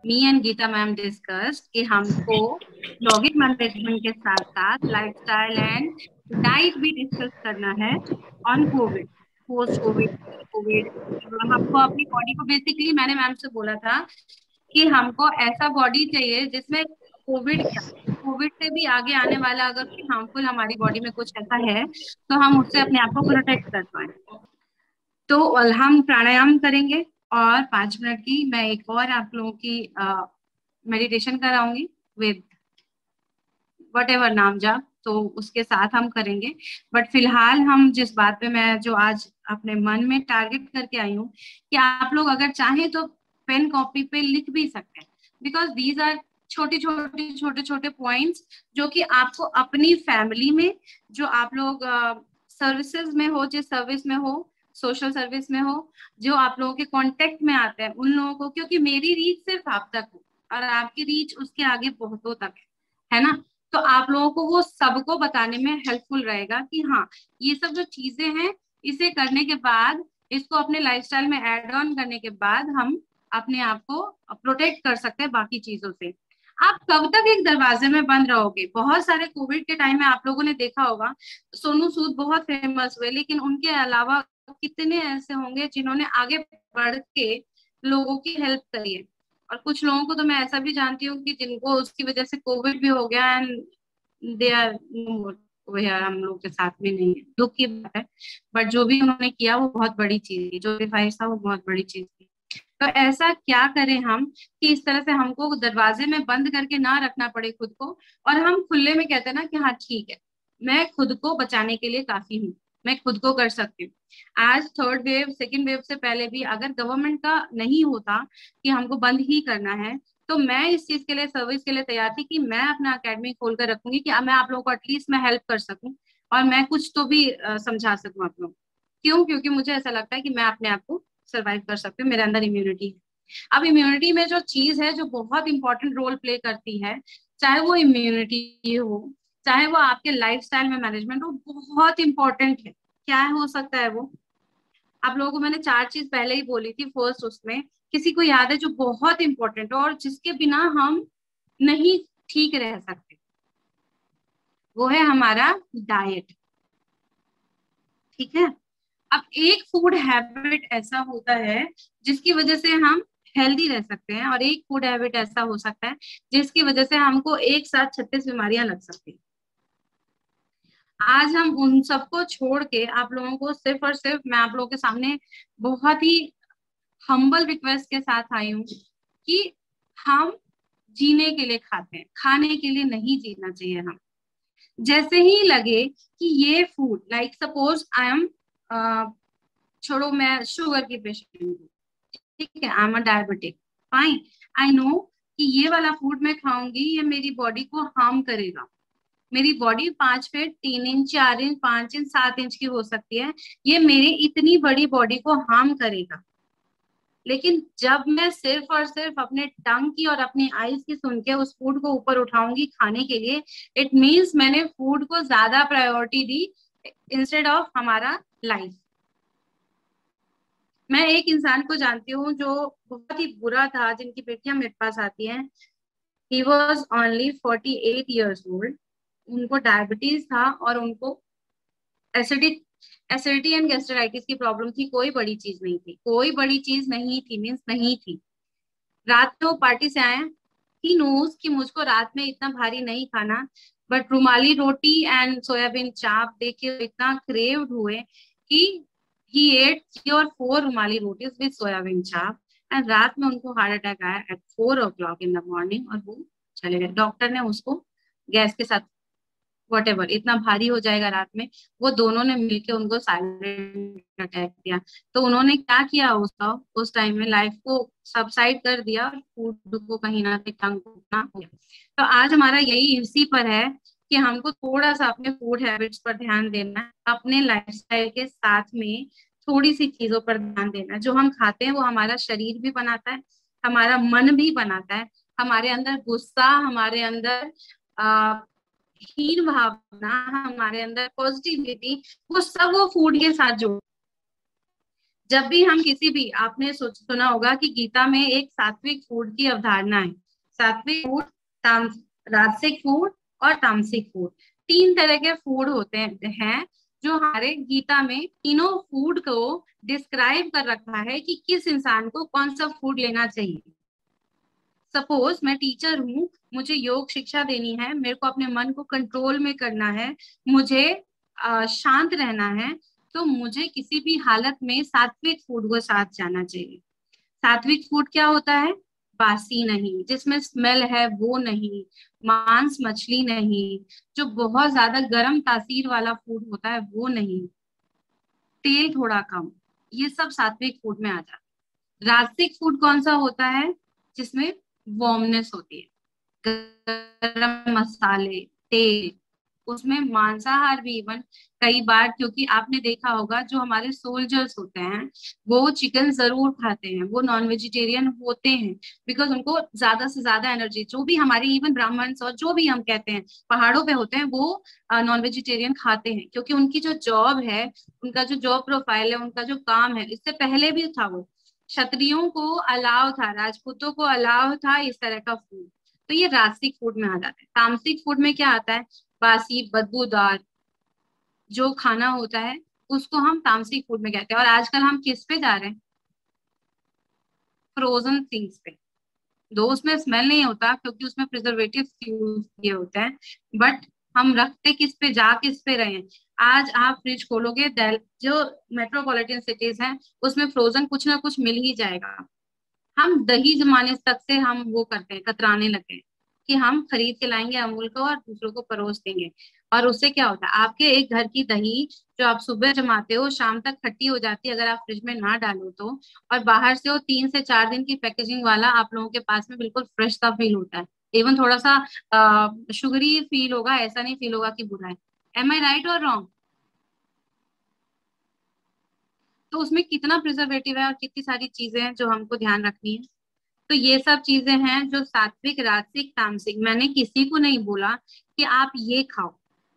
Me and Geeta ma'am discussed कि हमको login management के साथ साथ लाइफस्टाइल एंड डाइट भी डिस्कस करना है on COVID, post COVID, COVID. हमको अपनी बॉडी को बेसिकली, मैंने मैम से बोला था कि हमको ऐसा बॉडी चाहिए जिसमें कोविड क्या, कोविड से भी आगे आने वाला अगर कोई हार्मफुल हमारी बॉडी में कुछ ऐसा है तो हम उससे अपने आप को प्रोटेक्ट कर पाए। तो हम प्राणायाम करेंगे और 5 मिनट की मैं एक और आप लोगों की मेडिटेशन कराऊंगी विद वट एवर नाम जाप, तो उसके साथ हम करेंगे। बट फिलहाल हम जिस बात पे मैं जो आज अपने मन में टारगेट करके आई हूँ कि आप लोग अगर चाहें तो पेन कॉपी पे लिख भी सकते हैं, बिकॉज दीज आर छोटे छोटे पॉइंट्स जो कि आपको अपनी फैमिली में, जो आप लोग सर्विसेज में हो, जिस सर्विस में हो, सोशल सर्विस में हो, जो आप लोगों के कांटेक्ट में आते हैं उन लोगों को, क्योंकि मेरी रीच सिर्फ आप तक हो और आपकी रीच उसके आगे बहुतों तक है ना। तो आप लोगों को वो सबको बताने में हेल्पफुल रहेगा कि हाँ, ये सब जो चीजें हैं इसे करने के बाद, इसको अपने लाइफस्टाइल में ऐड ऑन करने के बाद हम अपने आप को प्रोटेक्ट कर सकते हैं बाकी चीजों से। आप कब तक एक दरवाजे में बंद रहोगे? बहुत सारे कोविड के टाइम में आप लोगों ने देखा होगा, सोनू सूद बहुत फेमस हुए, लेकिन उनके अलावा कितने ऐसे होंगे जिन्होंने आगे बढ़ के लोगों की हेल्प करी है। और कुछ लोगों को तो मैं ऐसा भी जानती हूँ कि जिनको उसकी वजह से कोविड भी हो गया एंड दे आर, वो यार हम लोग के साथ में नहीं है, दुख की बात है। बट जो भी उन्होंने किया वो बहुत बड़ी चीज थी, जो डिवाइस था वो बहुत बड़ी चीज थी। तो ऐसा क्या करें हम कि इस तरह से हमको दरवाजे में बंद करके ना रखना पड़े खुद को, और हम खुले में कहते हैं ना कि हाँ ठीक है, मैं खुद को बचाने के लिए काफी हूँ, मैं खुद को कर सकती हूँ। आज थर्ड वेव, सेकेंड वेव से पहले भी अगर गवर्नमेंट का नहीं होता कि हमको बंद ही करना है, तो मैं इस चीज के लिए, सर्विस के लिए तैयार थी कि मैं अपना अकेडमी खोल कर रखूंगी कि मैं आप लोगों को एटलीस्ट मैं हेल्प कर सकूं और मैं कुछ तो भी समझा सकूं आप लोग। क्यों? क्योंकि मुझे ऐसा लगता है कि मैं अपने आप को सर्वाइव कर सकती हूँ, मेरे अंदर इम्यूनिटी है। अब इम्यूनिटी में जो चीज है जो बहुत इंपॉर्टेंट रोल प्ले करती है, चाहे वो इम्यूनिटी हो, चाहे वो आपके लाइफस्टाइल में मैनेजमेंट हो, बहुत इंपॉर्टेंट है। क्या हो सकता है वो? आप लोगों को मैंने 4 चीज पहले ही बोली थी फर्स्ट, उसमें किसी को याद है जो बहुत इंपॉर्टेंट हो और जिसके बिना हम नहीं ठीक रह सकते? वो है हमारा डाइट। ठीक है। अब एक फूड हैबिट ऐसा होता है जिसकी वजह से हम हेल्दी रह सकते हैं, और एक फूड हैबिट ऐसा हो सकता है जिसकी वजह से हमको एक साथ 36 बीमारियां लग सकती हैं। आज हम उन सबको छोड़ के आप लोगों को सिर्फ और सिर्फ, मैं आप लोगों के सामने बहुत ही हम्बल रिक्वेस्ट के साथ आई हूँ कि हम जीने के लिए खाते हैं, खाने के लिए नहीं जीना चाहिए। हम जैसे ही लगे कि ये food, like suppose I am, छोड़ो मैं शुगर की पेशेंट हूँ, ठीक है, I am a diabetic, fine, I know कि ये वाला फूड मैं खाऊंगी ये मेरी बॉडी को हार्म करेगा। मेरी body 5 feet 3 inch 4 inch 5 inch 7 inch की हो सकती है, ये मेरी इतनी बड़ी बॉडी को हार्म करेगा। लेकिन जब मैं सिर्फ और सिर्फ अपने टंग की और अपनी आईज की सुन के उस फूड को ऊपर उठाऊंगी खाने के लिए, इट मीन्स मैंने फूड को ज्यादा प्रायोरिटी दी इंस्टेड ऑफ हमारा लाइफ। मैं एक इंसान को जानती हूँ जो बहुत ही बुरा था, जिनकी बेटियां मेरे पास आती हैं। He was only 48 years old, उनको डायबिटीज था और उनको एसिडिक एसिडिटी एंड गैस्ट्राइटिस की प्रॉब्लम थी। कोई बड़ी चीज नहीं थी, कोई बड़ी चीज नहीं थी, मीन्स नहीं थी। रात में वो पार्टी से आए, ही नोज कि मुझको रात में इतना भारी नहीं खाना, but rumali roti and soybean चाप देख के इतना क्रेव्ड हुए कि ही एट 3 और 4 रुमाली रोटीज विद सोयाबीन चाप, एंड रात में उनको हार्ट अटैक आया eight 4 o'clock in the morning, और वो चले गए। डॉक्टर ने उसको गैस के साथ वट एवर, इतना भारी हो जाएगा रात में, वो दोनों ने मिलके उनको साइलेंट अटैक दिया। तो उन्होंने क्या किया उसका, उस टाइम में लाइफ को सबसाइड कर दिया और फूड को कहीं ना कहीं टंग ना हो गया। तो आज हमारा यही इसी पर है कि हमको थोड़ा सा अपने फूड हैबिट्स पर ध्यान देना है, अपने लाइफस्टाइल के साथ में थोड़ी सी चीजों पर ध्यान देना है। जो हम खाते हैं वो हमारा शरीर भी बनाता है, हमारा मन भी बनाता है, हमारे अंदर गुस्सा, हमारे अंदर हीन भावना, हमारे अंदर पॉजिटिविटी, वो सब वो फूड के साथ जोड़। जब भी हम किसी भी, आपने सोच सुना होगा कि गीता में एक सात्विक फूड की अवधारणा है। सात्विक फूड, ताम राजसिक फूड और तामसिक फूड, तीन तरह के फूड होते हैं जो हमारे गीता में तीनों फूड को डिस्क्राइब कर रखा है कि किस इंसान को कौन सा फूड लेना चाहिए। सपोज मैं टीचर हूँ, मुझे योग शिक्षा देनी है, मेरे को अपने मन को कंट्रोल में करना है, मुझे शांत रहना है, तो मुझे किसी भी हालत में सात्विक फूड को साथ जाना चाहिए। सात्विक फूड क्या होता है? बासी नहीं, जिसमें स्मेल है वो नहीं, मांस मछली नहीं, जो बहुत ज्यादा गर्म तासीर वाला फूड होता है वो नहीं, तेल थोड़ा कम, ये सब सात्विक फूड में आ जाता है। राजसिक फूड कौन सा होता है? जिसमें वार्मनेस होती है, गरम मसाले, तेल, उसमें मांसाहार भी इवन कई बार, क्योंकि आपने देखा होगा जो हमारे सोल्जर्स होते हैं वो चिकन जरूर खाते हैं, वो नॉन वेजिटेरियन होते हैं, बिकॉज उनको ज्यादा से ज्यादा एनर्जी, जो भी हमारे इवन ब्राह्मण्स और जो भी हम कहते हैं पहाड़ों पे होते हैं वो नॉन वेजिटेरियन खाते हैं, क्योंकि उनकी जो जॉब है, उनका जो जॉब प्रोफाइल है, उनका जो काम है, इससे पहले भी था वो क्षत्रियों को अलाव था, राजपूतों को अलाव था इस तरह का फूड। तो ये राजसिक फूड में आ जाता है। तामसिक फूड में क्या आता है? बासी बदबूदार जो खाना होता है उसको हम तामसिक फूड में कहते हैं। और आजकल हम किस पे जा रहे हैं? फ्रोजन थिंग्स पे। दो उसमें स्मेल नहीं होता क्योंकि उसमें प्रिजर्वेटिव यूज किए होते हैं, बट हम रखते किस पे, जा किस पे रहे हैं? आज आप फ्रिज खोलोगे, जो मेट्रोपॉलिटन सिटीज हैं उसमें फ्रोजन कुछ ना कुछ मिल ही जाएगा। हम दही जमाने तक से हम वो करते हैं, कतराने लगे हैं कि हम खरीद के लाएंगे अमूल का और दूसरों को परोस देंगे। और उससे क्या होता है? आपके एक घर की दही जो आप सुबह जमाते हो शाम तक खट्टी हो जाती है अगर आप फ्रिज में ना डालो तो, और बाहर से वो 3 से 4 दिन की पैकेजिंग वाला आप लोगों के पास में बिल्कुल फ्रेश सा फील होता है। इवन थोड़ा सा शुगरी फील होगा, ऐसा नहीं फील होगा कि बुरा है। एम आई राइट और रॉन्ग? तो उसमें कितना प्रिजर्वेटिव है और कितनी सारी चीजें हैं जो हमको ध्यान रखनी है। तो ये सब चीजें हैं जो सात्विक राजसिक तामसिक, मैंने किसी को नहीं बोला कि आप ये खाओ,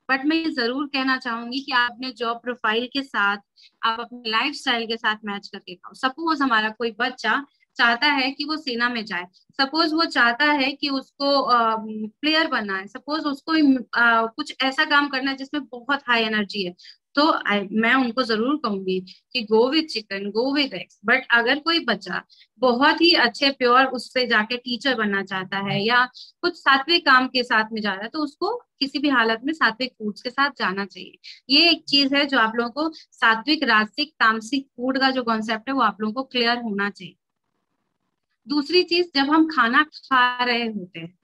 बट मैं ये जरूर कहना चाहूंगी कि आप अपने जॉब प्रोफाइल के साथ, आप अपने लाइफ स्टाइल के साथ मैच करके खाओ। सपोज हमारा कोई बच्चा चाहता है कि वो सेना में जाए, सपोज वो चाहता है कि उसको प्लेयर बनना है, सपोज उसको कुछ ऐसा काम करना है जिसमें बहुत हाई एनर्जी है, तो मैं उनको जरूर कहूंगी कि go with chicken, go with eggs. But अगर कोई बच्चा बहुत ही अच्छे प्योर उससे जाके टीचर बनना चाहता है या कुछ सात्विक काम के साथ में जा रहा है, तो उसको किसी भी हालत में सात्विक फूड्स के साथ जाना चाहिए। ये एक चीज है जो आप लोगों को सात्विक राजसिक तामसिक फूड का जो कॉन्सेप्ट है वो आप लोगों को क्लियर होना चाहिए। दूसरी चीज, जब हम खाना खा रहे होते हैं,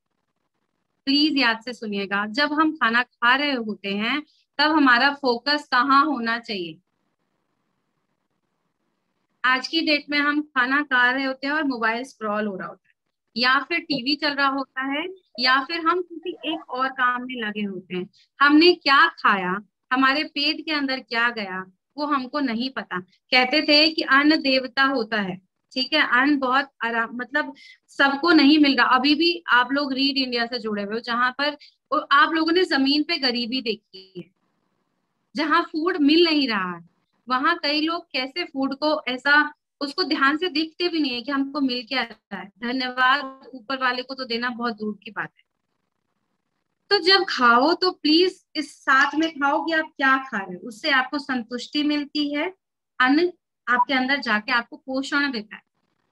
प्लीज याद से सुनिएगा, जब हम खाना खा रहे होते हैं तब हमारा फोकस कहाँ होना चाहिए? आज की डेट में हम खाना खा रहे होते हैं और मोबाइल स्क्रॉल हो रहा होता है, या फिर टीवी चल रहा होता है, या फिर हम किसी एक और काम में लगे होते हैं। हमने क्या खाया, हमारे पेट के अंदर क्या गया, वो हमको नहीं पता। कहते थे कि अन्न देवता होता है, ठीक है, अन्न बहुत आराम, मतलब सबको नहीं मिल रहा। अभी भी आप लोग रीड इंडिया से जुड़े हुए हो, जहां पर आप लोगों ने जमीन पे गरीबी देखी है, जहां फूड मिल नहीं रहा है, वहां कई लोग कैसे फूड को ऐसा, उसको ध्यान से देखते भी नहीं है कि हमको मिल क्या रहा है, धन्यवाद ऊपर वाले को तो देना बहुत दूर की बात है। तो जब खाओ तो प्लीज इस साथ में खाओ कि आप क्या खा रहे हो, उससे आपको संतुष्टि मिलती है, अन्न आपके अंदर जाके आपको पोषण देता है।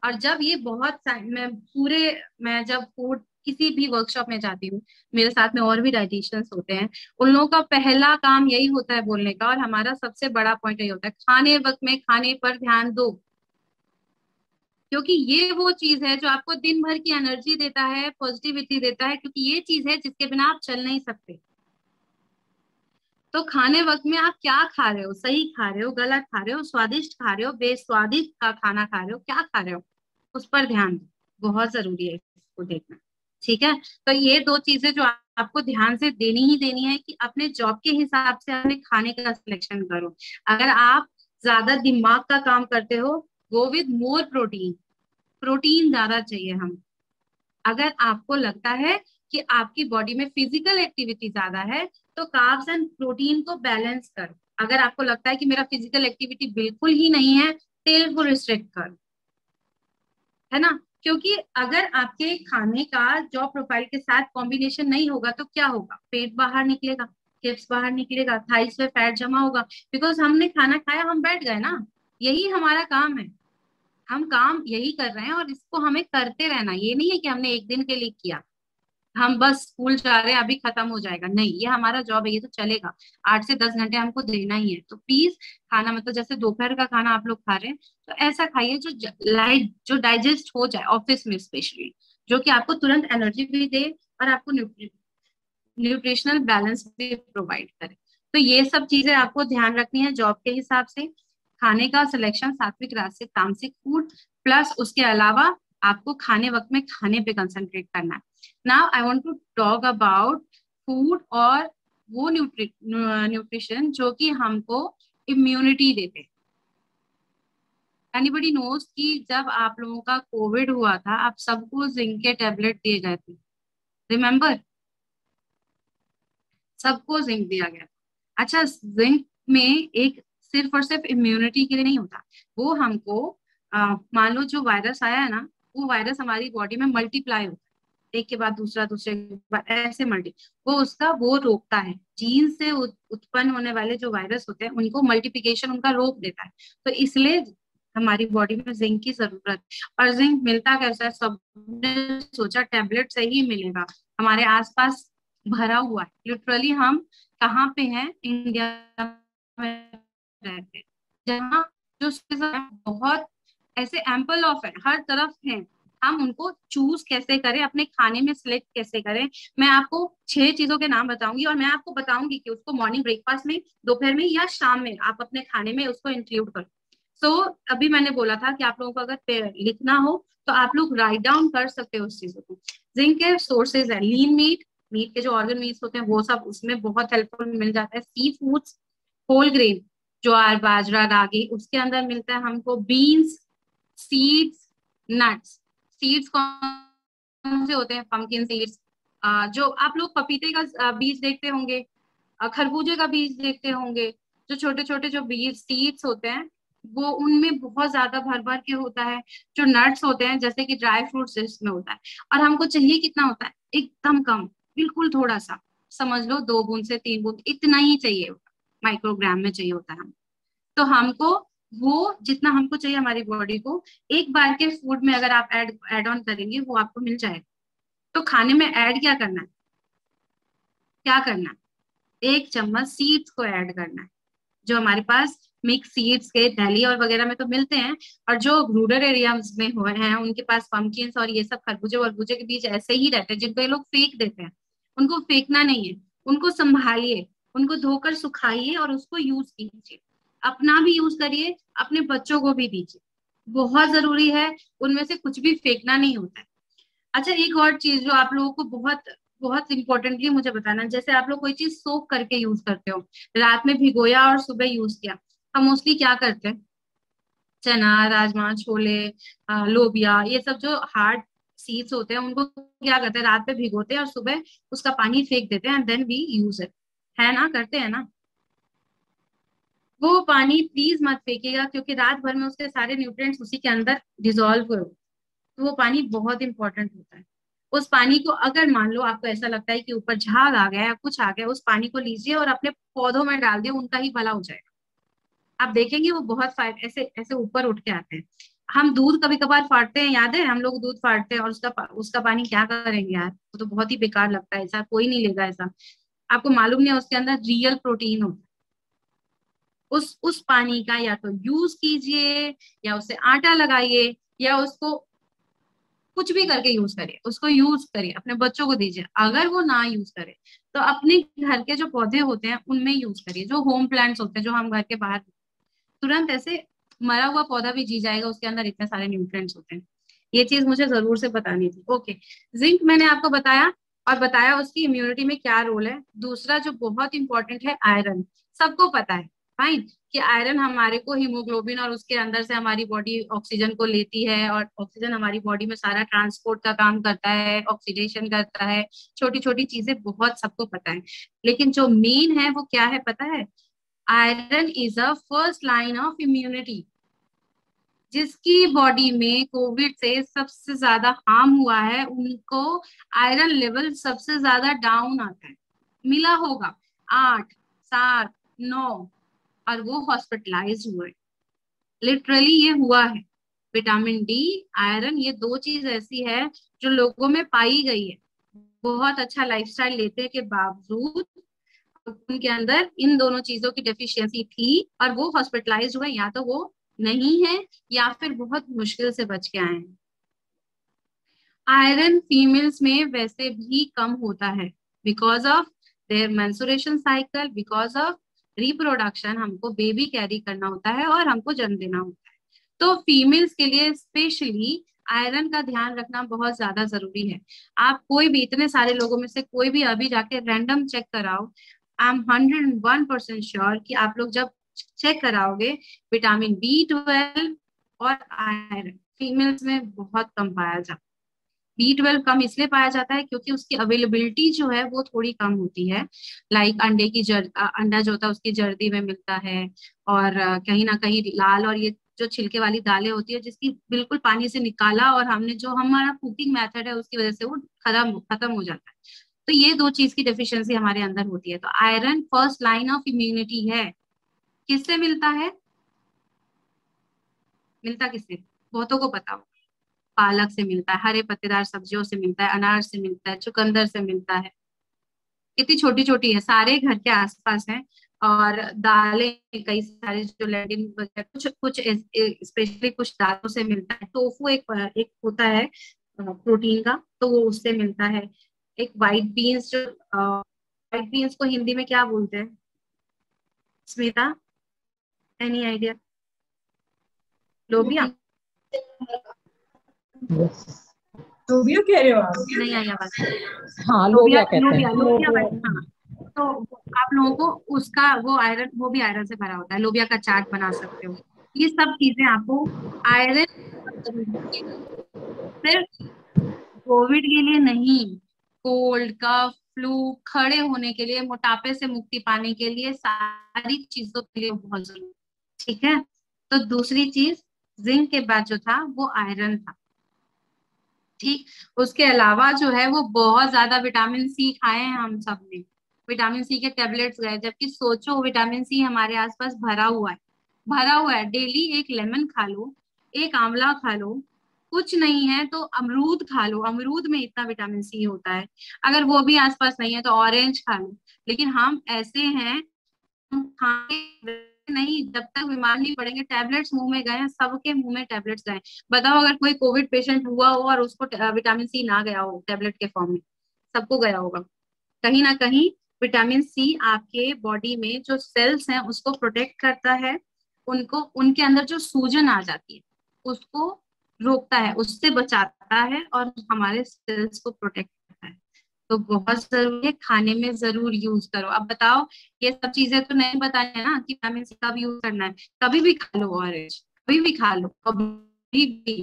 और जब ये बहुत मैं जब फूड किसी भी वर्कशॉप में जाती हूँ, मेरे साथ में और भी डाइटिशियंस होते हैं, उन लोगों का पहला काम यही होता है बोलने का, और हमारा सबसे बड़ा पॉइंट यही होता है, खाने वक्त में खाने पर ध्यान दो, क्योंकि ये वो चीज है जो आपको दिन भर की एनर्जी देता है, पॉजिटिविटी देता है, क्योंकि ये चीज है जिसके बिना आप चल नहीं सकते। तो खाने वक्त में आप क्या खा रहे हो, सही खा रहे हो, गलत खा रहे हो, स्वादिष्ट खा रहे हो, बेस्वादिष्ट का खाना खा रहे हो, क्या खा रहे हो, उस पर ध्यान दो, बहुत जरूरी है इसको देखना। ठीक है, तो ये दो चीजें जो आपको ध्यान से देनी ही देनी है कि अपने जॉब के हिसाब से अपने खाने का सिलेक्शन करो। अगर आप ज्यादा दिमाग का काम करते हो, go with more protein, protein ज्यादा चाहिए हम। अगर आपको लगता है कि आपकी बॉडी में फिजिकल एक्टिविटी ज्यादा है, तो कार्ब्स एंड प्रोटीन को बैलेंस करो। अगर आपको लगता है कि मेरा फिजिकल एक्टिविटी बिल्कुल ही नहीं है, तेल को रिस्ट्रिक्ट कर, है ना। क्योंकि अगर आपके खाने का जॉब प्रोफाइल के साथ कॉम्बिनेशन नहीं होगा तो क्या होगा, पेट बाहर निकलेगा, हिप्स बाहर निकलेगा, थाइस पे फैट जमा होगा, बिकॉज हमने खाना खाया, हम बैठ गए ना। यही हमारा काम है, हम काम यही कर रहे हैं और इसको हमें करते रहना। ये नहीं है कि हमने एक दिन के लिए किया, हम बस स्कूल जा रहे हैं अभी खत्म हो जाएगा, नहीं, ये हमारा जॉब है, ये तो चलेगा। 8 से 10 घंटे हमको देना ही है। तो प्लीज खाना, मतलब जैसे दोपहर का खाना आप लोग खा रहे हैं, तो ऐसा खाइए जो लाइट, जो डाइजेस्ट हो जाए ऑफिस में स्पेशली, जो कि आपको तुरंत एनर्जी भी दे और आपको न्यूट्रिशनल बैलेंस भी प्रोवाइड करे। तो ये सब चीजें आपको ध्यान रखनी है जॉब के हिसाब से। खाने का सिलेक्शन सात्विक राजसिक तामसिक फूड, प्लस उसके अलावा आपको खाने वक्त में खाने पे कंसंट्रेट करना है। Now I want to talk about food और वो न्यूट्रिशन जो कि हमको इम्यूनिटी देते हैं। एनीबडी नोज कि जब आप लोगों का कोविड हुआ था, आप सबको जिंक के टेबलेट दिए गए थे, रिमेम्बर, सबको जिंक दिया गया। अच्छा, जिंक में एक सिर्फ और सिर्फ इम्यूनिटी के लिए नहीं होता, वो हमको मान लो जो वायरस आया है ना, वो वायरस हमारी बॉडी में मल्टीप्लाई होता है, एक के बाद दूसरा, दूसरे के बाद ऐसे मल्टी, वो उसका वो रोकता है। जीन से उत्पन्न होने वाले जो वायरस होते हैं उनको मल्टीप्लिकेशन उनका रोक देता है। तो इसलिए हमारी बॉडी में जिंक की जरूरत है। और जिंक मिलता कैसा है, सबने सोचा टैबलेट से ही मिलेगा, हमारे आसपास भरा हुआ है। लिटरली हम कहाँ पे हैं, इंडिया में रहते हैं, जहाँ जो चीज़ें बहुत ऐसे एम्पल ऑफ है, हर तरफ है। हम उनको चूज कैसे करें, अपने खाने में सिलेक्ट कैसे करें। मैं आपको 6 चीजों के नाम बताऊंगी और मैं आपको बताऊंगी कि उसको मॉर्निंग ब्रेकफास्ट में, दोपहर में या शाम में आप अपने खाने में उसको इंक्लूड करो। सो अभी मैंने बोला था कि आप लोगों को अगर लिखना हो तो आप लोग राइट डाउन कर सकते हो उस चीजों को। जिंक के सोर्सेज है लीन मीट, मीट के जो ऑर्गन मीट्स होते हैं वो सब उसमें बहुत हेल्पफुल मिल जाता है। सी फूड्स, होल ग्रेन, ज्वार बाजरा रागी, उसके अंदर मिलता है हमको। Beans, seeds, nuts. सीड्स कौन से होते हैं, पंकिन सीड्स, जो आप लोग पपीते का बीज देखते होंगे, खरबूजे का बीज देखते होंगे, जो छोटे छोटे जो बीज सीड्स होते हैं, वो उनमें बहुत ज्यादा भर भर के होता है। जो नट्स होते हैं जैसे कि ड्राई फ्रूट्स इसमें होता है। और हमको चाहिए कितना होता है, एकदम कम, बिल्कुल थोड़ा सा, समझ लो 2 बूंद से 3 बूंद, इतना ही चाहिए होता है, माइक्रोग्राम में चाहिए होता है हम। तो हमको वो जितना हमको चाहिए हमारी बॉडी को, एक बार के फूड में अगर आप ऐड ऑन करेंगे वो आपको मिल जाएगा। तो खाने में ऐड क्या करना है, क्या करना है, 1 चम्मच सीड्स को ऐड करना है, जो हमारे पास मिक्स सीड्स के दिल्ली और वगैरह में तो मिलते हैं। और जो रूरल एरियाज में हुए हैं उनके पास पम्पकिन्स और ये सब खरबूजे वरबूजे के बीज ऐसे ही रहते हैं, जिनको ये लोग फेंक देते हैं। उनको फेंकना नहीं है, उनको संभालिए, उनको धोकर सुखाइए और उसको यूज कीजिए, अपना भी यूज करिए, अपने बच्चों को भी दीजिए, बहुत जरूरी है। उनमें से कुछ भी फेंकना नहीं होता है। अच्छा, एक और चीज जो आप लोगों को बहुत बहुत इंपॉर्टेंटली मुझे बताना, जैसे आप लोग कोई चीज सोक करके यूज करते हो, रात में भिगोया और सुबह यूज किया, हम मोस्टली क्या करते हैं, चना, राजमा, छोले, लोबिया, ये सब जो हार्ड सीड्स होते हैं उनको क्या करते हैं, रात में भिगोते हैं और सुबह उसका पानी फेंक देते हैं, and then we use it, है ना, करते हैं ना। वो पानी प्लीज मत फेंकिएगा, क्योंकि रात भर में उसके सारे न्यूट्रिएंट्स उसी के अंदर डिजोल्व हुए, तो वो पानी बहुत इंपॉर्टेंट होता है। उस पानी को अगर मान लो आपको ऐसा लगता है कि ऊपर झाग आ गया या कुछ आ गया, उस पानी को लीजिए और अपने पौधों में डाल दिए, उनका ही भला हो जाएगा। आप देखेंगे वो बहुत फायदे ऐसे ऐसे ऊपर उठ के आते हैं। हम दूध कभी कभार फाड़ते हैं, याद है, हम लोग दूध फाड़ते हैं और उसका पानी क्या करेंगे यार, वो तो बहुत ही बेकार लगता है, ऐसा कोई नहीं लेगा ऐसा। आपको मालूम नहीं है उसके अंदर रियल प्रोटीन होता है। उस पानी का या तो यूज कीजिए, या उससे आटा लगाइए, या उसको कुछ भी करके यूज करिए, उसको यूज करिए, अपने बच्चों को दीजिए। अगर वो ना यूज करे तो अपने घर के जो पौधे होते हैं उनमें यूज करिए, जो होम प्लांट्स होते हैं, जो हम घर के बाहर, तुरंत ऐसे मरा हुआ पौधा भी जी जाएगा, उसके अंदर इतने सारे न्यूट्रिएंट्स होते हैं। ये चीज मुझे जरूर से बतानी थी। ओके, जिंक मैंने आपको बताया, और बताया उसकी इम्यूनिटी में क्या रोल है। दूसरा जो बहुत इंपॉर्टेंट है, आयरन, सबको पता है फाइन, कि आयरन हमारे को हीमोग्लोबिन और उसके अंदर से हमारी बॉडी ऑक्सीजन को लेती है, और ऑक्सीजन हमारी बॉडी में सारा ट्रांसपोर्ट का काम करता है, ऑक्सीडेशन करता है, छोटी छोटी चीजें बहुत सबको पता है। लेकिन जो मेन है वो क्या है पता है, iron is a first line of immunity. जिसकी बॉडी में कोविड से सबसे ज्यादा हार्म हुआ है उनको आयरन लेवल सबसे ज्यादा डाउन आता है, मिला होगा 8, 7, 9, और वो हॉस्पिटलाइज हुए। लिटरली ये हुआ है। विटामिन डी, आयरन, ये दो चीज ऐसी है जो लोगों में पाई गई है। बहुत अच्छा लाइफस्टाइल लेते के बावजूद उनके अंदर इन दोनों चीजों की डेफिशिएंसी थी और वो हॉस्पिटलाइज हुए, या तो वो नहीं है या फिर बहुत मुश्किल से बच के आए हैं। आयरन फीमेल्स में वैसे भी कम होता है because of their menstruation cycle, because of reproduction. हमको बेबी कैरी करना होता है और हमको जन्म देना होता है। तो फीमेल्स के लिए स्पेशली आयरन का ध्यान रखना बहुत ज्यादा जरूरी है। आप कोई भी, इतने सारे लोगों में से कोई भी अभी जाके रैंडम चेक कराओ, आई एम 101% श्योर कि आप लोग जब चेक कराओगे विटामिन B12 और आयरन फीमेल्स में बहुत कम पाया जाता है। B12 कम इसलिए पाया जाता है क्योंकि उसकी अवेलेबिलिटी जो है वो थोड़ी कम होती है। लाइक अंडे की अंडा जो होता है उसकी जर्दी में मिलता है, और कहीं ना कहीं लाल, और ये जो छिलके वाली दालें होती है जिसकी बिल्कुल पानी से निकाला और हमने जो हमारा कुकिंग मेथड है उसकी वजह से वो खत्म खत्म हो जाता है। तो ये दो चीज की डेफिशिएंसी हमारे अंदर होती है। तो iron first line of immunity है। किससे मिलता है? मिलता किससे? बहुतों को पता हो, पालक से मिलता है, हरे पत्तेदार सब्जियों से मिलता है, अनार से मिलता है, चुकंदर से मिलता है। कितनी छोटी छोटी है, सारे घर के आसपास है। और दालें कई सारे जो लैंडिन वगैरह, कुछ कुछ स्पेशली कुछ दालों से मिलता है। टोफू एक एक होता है प्रोटीन का, तो वो उससे मिलता है। एक वाइट बीन्स, जो वाइट बीन्स को हिंदी में क्या बोलते हैं स्मिता, एनी आइडिया? लोबिया? लोबिया कह रहे हो आप? नहीं आई आवाज। हाँ, लोबिया, लोबिया कहते लोबिया, हैं। लोबिया वाइट, हाँ। तो आप लोगों को उसका वो आयरन, वो भी आयरन से भरा होता है। लोबिया का चाट बना सकते हो। ये सब चीजें आपको आयरन सिर्फ कोविड के लिए नहीं, कोल्ड, कफ, फ्लू, खड़े होने के लिए, मोटापे से मुक्ति पाने के लिए, सारी चीजों के लिए बहुत जरूरी। ठीक है। तो दूसरी चीज, जिंक के बाद जो था वो आयरन था। ठीक। उसके अलावा जो है वो बहुत ज्यादा विटामिन सी खाए हैं हम सब ने। विटामिन सी के टेबलेट्स गए, जबकि सोचो विटामिन सी हमारे आसपास भरा हुआ है, भरा हुआ है। डेली एक लेमन खा लो, एक आंवला खा लो, कुछ नहीं है तो अमरूद खा लो, अमरूद में इतना विटामिन सी होता है। अगर वो भी आसपास नहीं है तो ऑरेंज खा लो। लेकिन हम ऐसे हैं, हम खाएंगे नहीं जब तक बीमार नहीं पड़ेंगे। टैबलेट्स मुंह में गए हैं, सबके मुंह में टैबलेट्स गए। बताओ अगर कोई कोविड पेशेंट हुआ हो और उसको विटामिन सी ना गया हो टैबलेट के फॉर्म में, सबको गया होगा कहीं ना कहीं। विटामिन सी आपके बॉडी में जो सेल्स हैं उसको प्रोटेक्ट करता है, उनको, उनके अंदर जो सूजन आ जाती है उसको रोकता है, उससे बचाता है और हमारे सेल्स को प्रोटेक्ट करता है। तो बहुत जरूरी है, खाने में जरूर यूज करो। अब बताओ, ये सब चीजें तो नहीं बताई है ना कि विटामिन सी कब यूज करना है। कभी भी खा लो ऑरेंज, कभी भी खा लो, कभी भी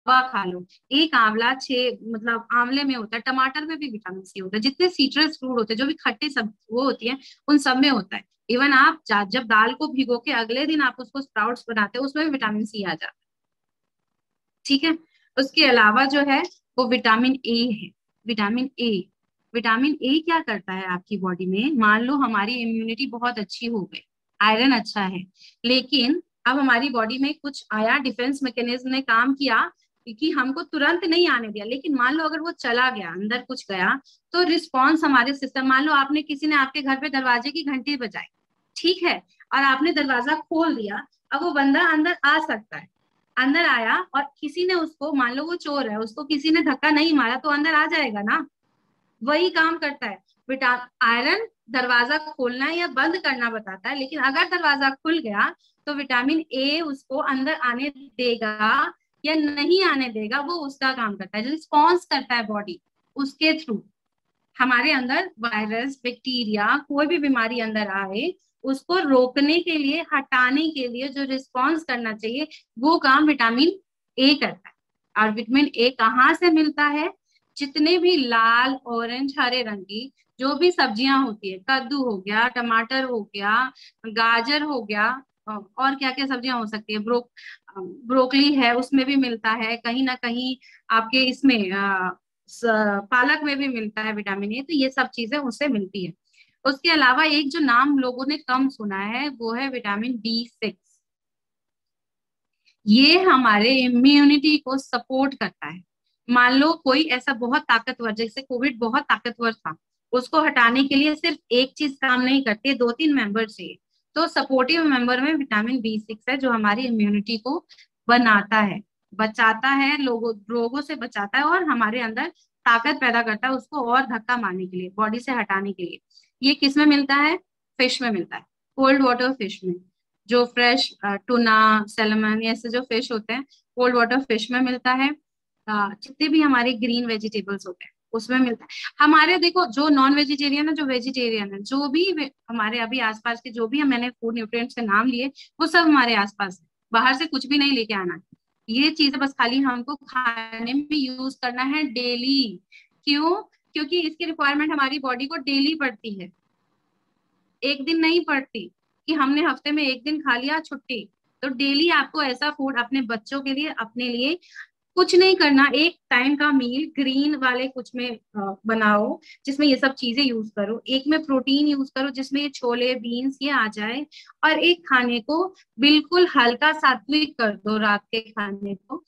दवा खा लो। एक आंवला, छह, मतलब आंवले में होता है, टमाटर में भी विटामिन सी होता है, जितने सीट्रस फ्रूट होते हैं, जो भी खट्टे सब वो होती है, उन सब में होता है। इवन आप जब दाल को भिगो के अगले दिन आप उसको स्प्राउट्स बनाते हो उसमें भी विटामिन सी आ जाता है। ठीक है। उसके अलावा जो है वो विटामिन ए है। विटामिन ए, विटामिन ए क्या करता है आपकी बॉडी में? मान लो हमारी इम्यूनिटी बहुत अच्छी हो गई, आयरन अच्छा है, लेकिन अब हमारी बॉडी में कुछ आया, डिफेंस मैकेनिज्म ने काम किया कि हमको तुरंत नहीं आने दिया, लेकिन मान लो अगर वो चला गया, अंदर कुछ गया, तो रिस्पॉन्स हमारे सिस्टम, मान लो आपने, किसी ने आपके घर पे दरवाजे की घंटी बजाई, ठीक है, और आपने दरवाजा खोल दिया, अब वो बंदा अंदर आ सकता है। अंदर आया और किसी ने उसको, मान लो वो चोर है, उसको किसी ने धक्का नहीं मारा तो अंदर आ जाएगा ना। वही काम करता है बेटा। आयरन दरवाजा खोलना या बंद करना बताता है, लेकिन अगर दरवाजा खुल गया तो विटामिन ए उसको अंदर आने देगा या नहीं आने देगा, वो उसका काम करता है, रिस्पॉन्स करता है बॉडी उसके थ्रू। हमारे अंदर वायरस, बैक्टीरिया, कोई भी बीमारी अंदर आए, उसको रोकने के लिए, हटाने के लिए जो रिस्पॉन्स करना चाहिए, वो काम विटामिन ए करता है। और विटामिन ए कहाँ से मिलता है? जितने भी लाल, ऑरेंज, हरे रंग की जो भी सब्जियां होती है, कद्दू हो गया, टमाटर हो गया, गाजर हो गया, और क्या क्या सब्जियां हो सकती है, ब्रोकली है उसमें भी मिलता है, कहीं ना कहीं आपके इसमें पालक में भी मिलता है विटामिन ए, तो ये सब चीजें उससे मिलती है। उसके अलावा एक जो नाम लोगों ने कम सुना है वो है विटामिन B6। ये हमारे इम्यूनिटी को सपोर्ट करता है। मान लो कोई ऐसा बहुत ताकतवर, जैसे कोविड बहुत ताकतवर था, उसको हटाने के लिए सिर्फ एक चीज काम नहीं करती है, दो तीन मेंबर चाहिए। तो सपोर्टिव मेंबर में विटामिन B6 है जो हमारी इम्यूनिटी को बनाता है, बचाता है, लोगों रोगों से बचाता है और हमारे अंदर ताकत पैदा करता है उसको और धक्का मारने के लिए, बॉडी से हटाने के लिए। ये किस में मिलता है? फिश में मिलता है, कोल्ड वाटर फिश में। जो फ्रेश टूना, सैलमन, ऐसे जो फिश होते हैं कोल्ड वाटर फिश में मिलता है। जितने भी हमारे ग्रीन वेजिटेबल्स होते हैं उसमें मिलता है। हमारे देखो जो नॉन वेजिटेरियन है, जो वेजिटेरियन है, जो भी हमारे अभी आसपास के जो भी मैंने फूड न्यूट्रिएंट्स के नाम लिए, वो सब हमारे आसपास है। बाहर से कुछ भी नहीं लेके आना है। ये चीजें बस खाली हमको खाने में यूज करना है डेली। क्यों? क्योंकि इसकी रिक्वायरमेंट हमारी बॉडी को डेली पड़ती है, एक दिन नहीं पड़ती कि हमने हफ्ते में एक दिन खा लिया छुट्टी। तो डेली आपको ऐसा फूड अपने बच्चों के लिए, अपने लिए कुछ नहीं करना, एक टाइम का मील ग्रीन वाले कुछ में बनाओ जिसमें ये सब चीजें यूज करो। एक में प्रोटीन यूज करो जिसमें ये छोले बीन्स ये आ जाए, और एक खाने को बिल्कुल हल्का सात्विक कर दो रात के खाने को,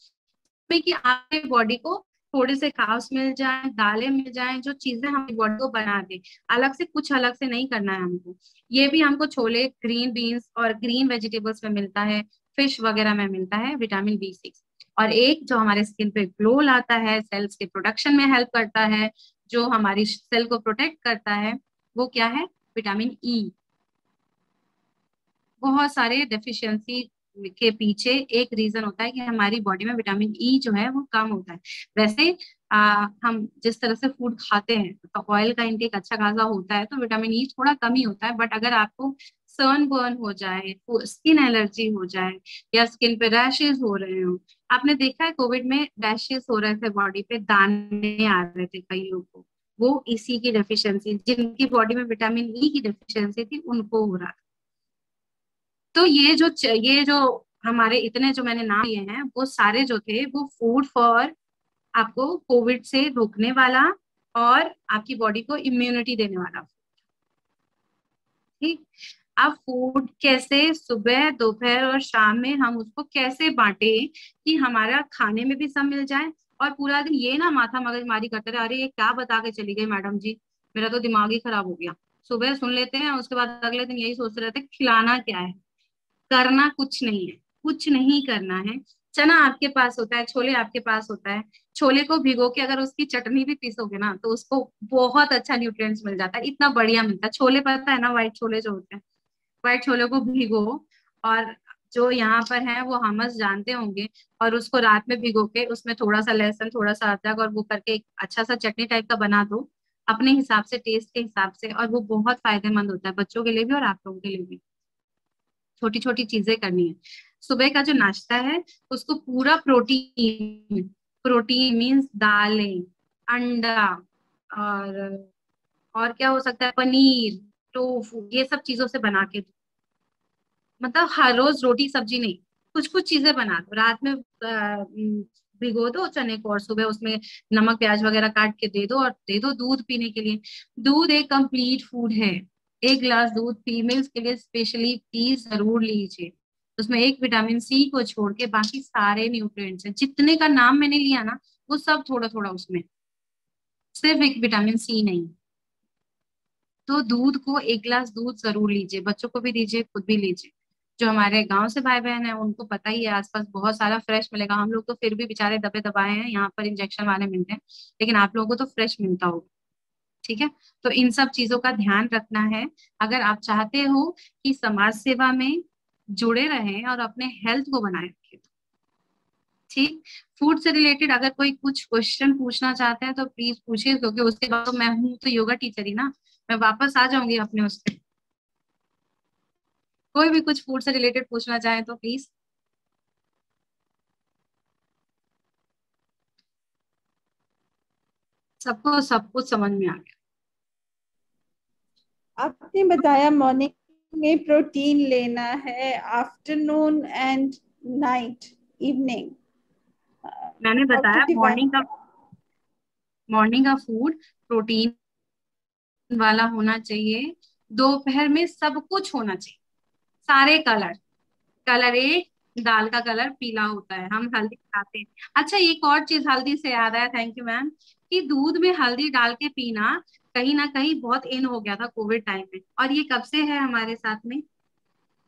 में कि आपके बॉडी को थोड़े से कार्ब्स मिल जाए, दालें मिल जाए, जो चीजें हमारी बॉडी को बना दे। अलग से कुछ अलग से नहीं करना है हमको। ये भी हमको छोले, ग्रीन बीन्स और ग्रीन वेजिटेबल्स में मिलता है, फिश वगैरह में मिलता है विटामिन B6। और एक जो हमारे स्किन पे ग्लो लाता है, सेल्स के प्रोडक्शन में हेल्प करता है, जो हमारी सेल को प्रोटेक्ट करता है, वो क्या है? Vitamin E। बहुत सारे डेफिशिएंसी के पीछे एक रीजन होता है कि हमारी बॉडी में विटामिन E जो है वो कम होता है। वैसे हम जिस तरह से फूड खाते हैं तो ऑयल का इंटेक अच्छा खासा होता है, तो विटामिन E थोड़ा कम ही होता है। बट अगर आपको सन बर्न हो जाए, स्किन एलर्जी हो जाए, या स्किन पे रैशेज हो रहे हो, आपने देखा है कोविड में रैशेज हो रहे थे, बॉडी पे दाने आ रहे थे कई लोगों को, वो इसी की डेफिशिएंसी, जिनकी बॉडी में विटामिन E की डेफिशिएंसी थी उनको हो रहा था। तो ये जो हमारे इतने जो मैंने नाम लिए हैं वो सारे जो थे वो फूड फॉर आपको कोविड से रोकने वाला और आपकी बॉडी को इम्यूनिटी देने वाला। ठीक। अब फूड कैसे सुबह दोपहर और शाम में हम उसको कैसे बांटे कि हमारा खाने में भी सब मिल जाए, और पूरा दिन ये ना माथा मगजमारी करते रहे, अरे ये क्या बता के चली गई मैडम जी, मेरा तो दिमाग ही खराब हो गया। सुबह सुन लेते हैं, उसके बाद अगले दिन यही सोचते रहते हैं खिलाना क्या है। करना कुछ नहीं है, कुछ नहीं करना है। चना आपके पास होता है, छोले आपके पास होता है, छोले को भिगो के अगर उसकी चटनी भी पीसोगे ना तो उसको बहुत अच्छा न्यूट्रिएंट्स मिल जाता है, इतना बढ़िया मिलता है। छोले पता है ना, व्हाइट छोले जो होते हैं, व्हाइट छोले को भिगो, और जो यहाँ पर है वो हमस जानते होंगे, और उसको रात में भिगो के उसमें थोड़ा सा लहसुन, थोड़ा सा अदरक और वो करके एक अच्छा सा चटनी टाइप का बना दो अपने हिसाब से, टेस्ट के हिसाब से, और वो बहुत फायदेमंद होता है बच्चों के लिए भी और आप लोगों के लिए भी। छोटी छोटी चीजें करनी है। सुबह का जो नाश्ता है उसको पूरा प्रोटीन, प्रोटीन मीन्स दालें, अंडा, और और क्या हो सकता है, पनीर, टोफू, ये सब चीजों से बना के दो। मतलब हर रोज रोटी सब्जी नहीं, कुछ कुछ चीजें बना दो। रात में भिगो दो चने को और सुबह उसमें नमक प्याज वगैरह काट के दे दो, और दे दो दूध पीने के लिए। दूध एक कंप्लीट फूड है। एक गिलास दूध फीमेल्स के लिए स्पेशली प्लीज जरूर लीजिए। उसमें एक विटामिन C को छोड़ के बाकी सारे न्यूट्रिएंट्स हैं, जितने का नाम मैंने लिया ना वो सब थोड़ा थोड़ा उसमें, सिर्फ एक विटामिन C नहीं। तो दूध को एक गिलास दूध जरूर लीजिए, बच्चों को भी दीजिए, खुद भी लीजिए। जो हमारे गांव से भाई बहन है उनको पता ही है आसपास बहुत सारा फ्रेश मिलेगा, हम लोग तो फिर भी बेचारे दबे दबाए हैं, यहाँ पर इंजेक्शन वाले मिलते हैं, लेकिन आप लोगों को तो फ्रेश मिलता होगा। ठीक है। तो इन सब चीजों का ध्यान रखना है अगर आप चाहते हो कि समाज सेवा में जुड़े रहें और अपने हेल्थ को बनाए रखें। ठीक। फूड से रिलेटेड अगर कोई कुछ क्वेश्चन पूछना चाहते हैं तो प्लीज पूछिए, क्योंकि उसके बाद तो मैं हूँ तो योगा टीचर ही ना, मैं वापस आ जाऊंगी अपने उस पे। कोई भी कुछ फूड से रिलेटेड पूछना चाहे तो प्लीज। सबको सब कुछ समझ में आ गया? आपने बताया मॉर्निंग में प्रोटीन लेना है, आफ्टरनून एंड नाइट, इवनिंग। मैंने बताया मॉर्निंग का फूड प्रोटीन वाला होना चाहिए। दोपहर में सब कुछ होना चाहिए, सारे कलर। कलर एक, दाल का कलर पीला होता है, हम हल्दी खाते हैं। अच्छा, एक और चीज हल्दी से याद आया, थैंक यू मैम, कि दूध में हल्दी डाल के पीना कहीं ना कहीं बहुत इन हो गया था कोविड टाइम में, और ये कब से है हमारे साथ में।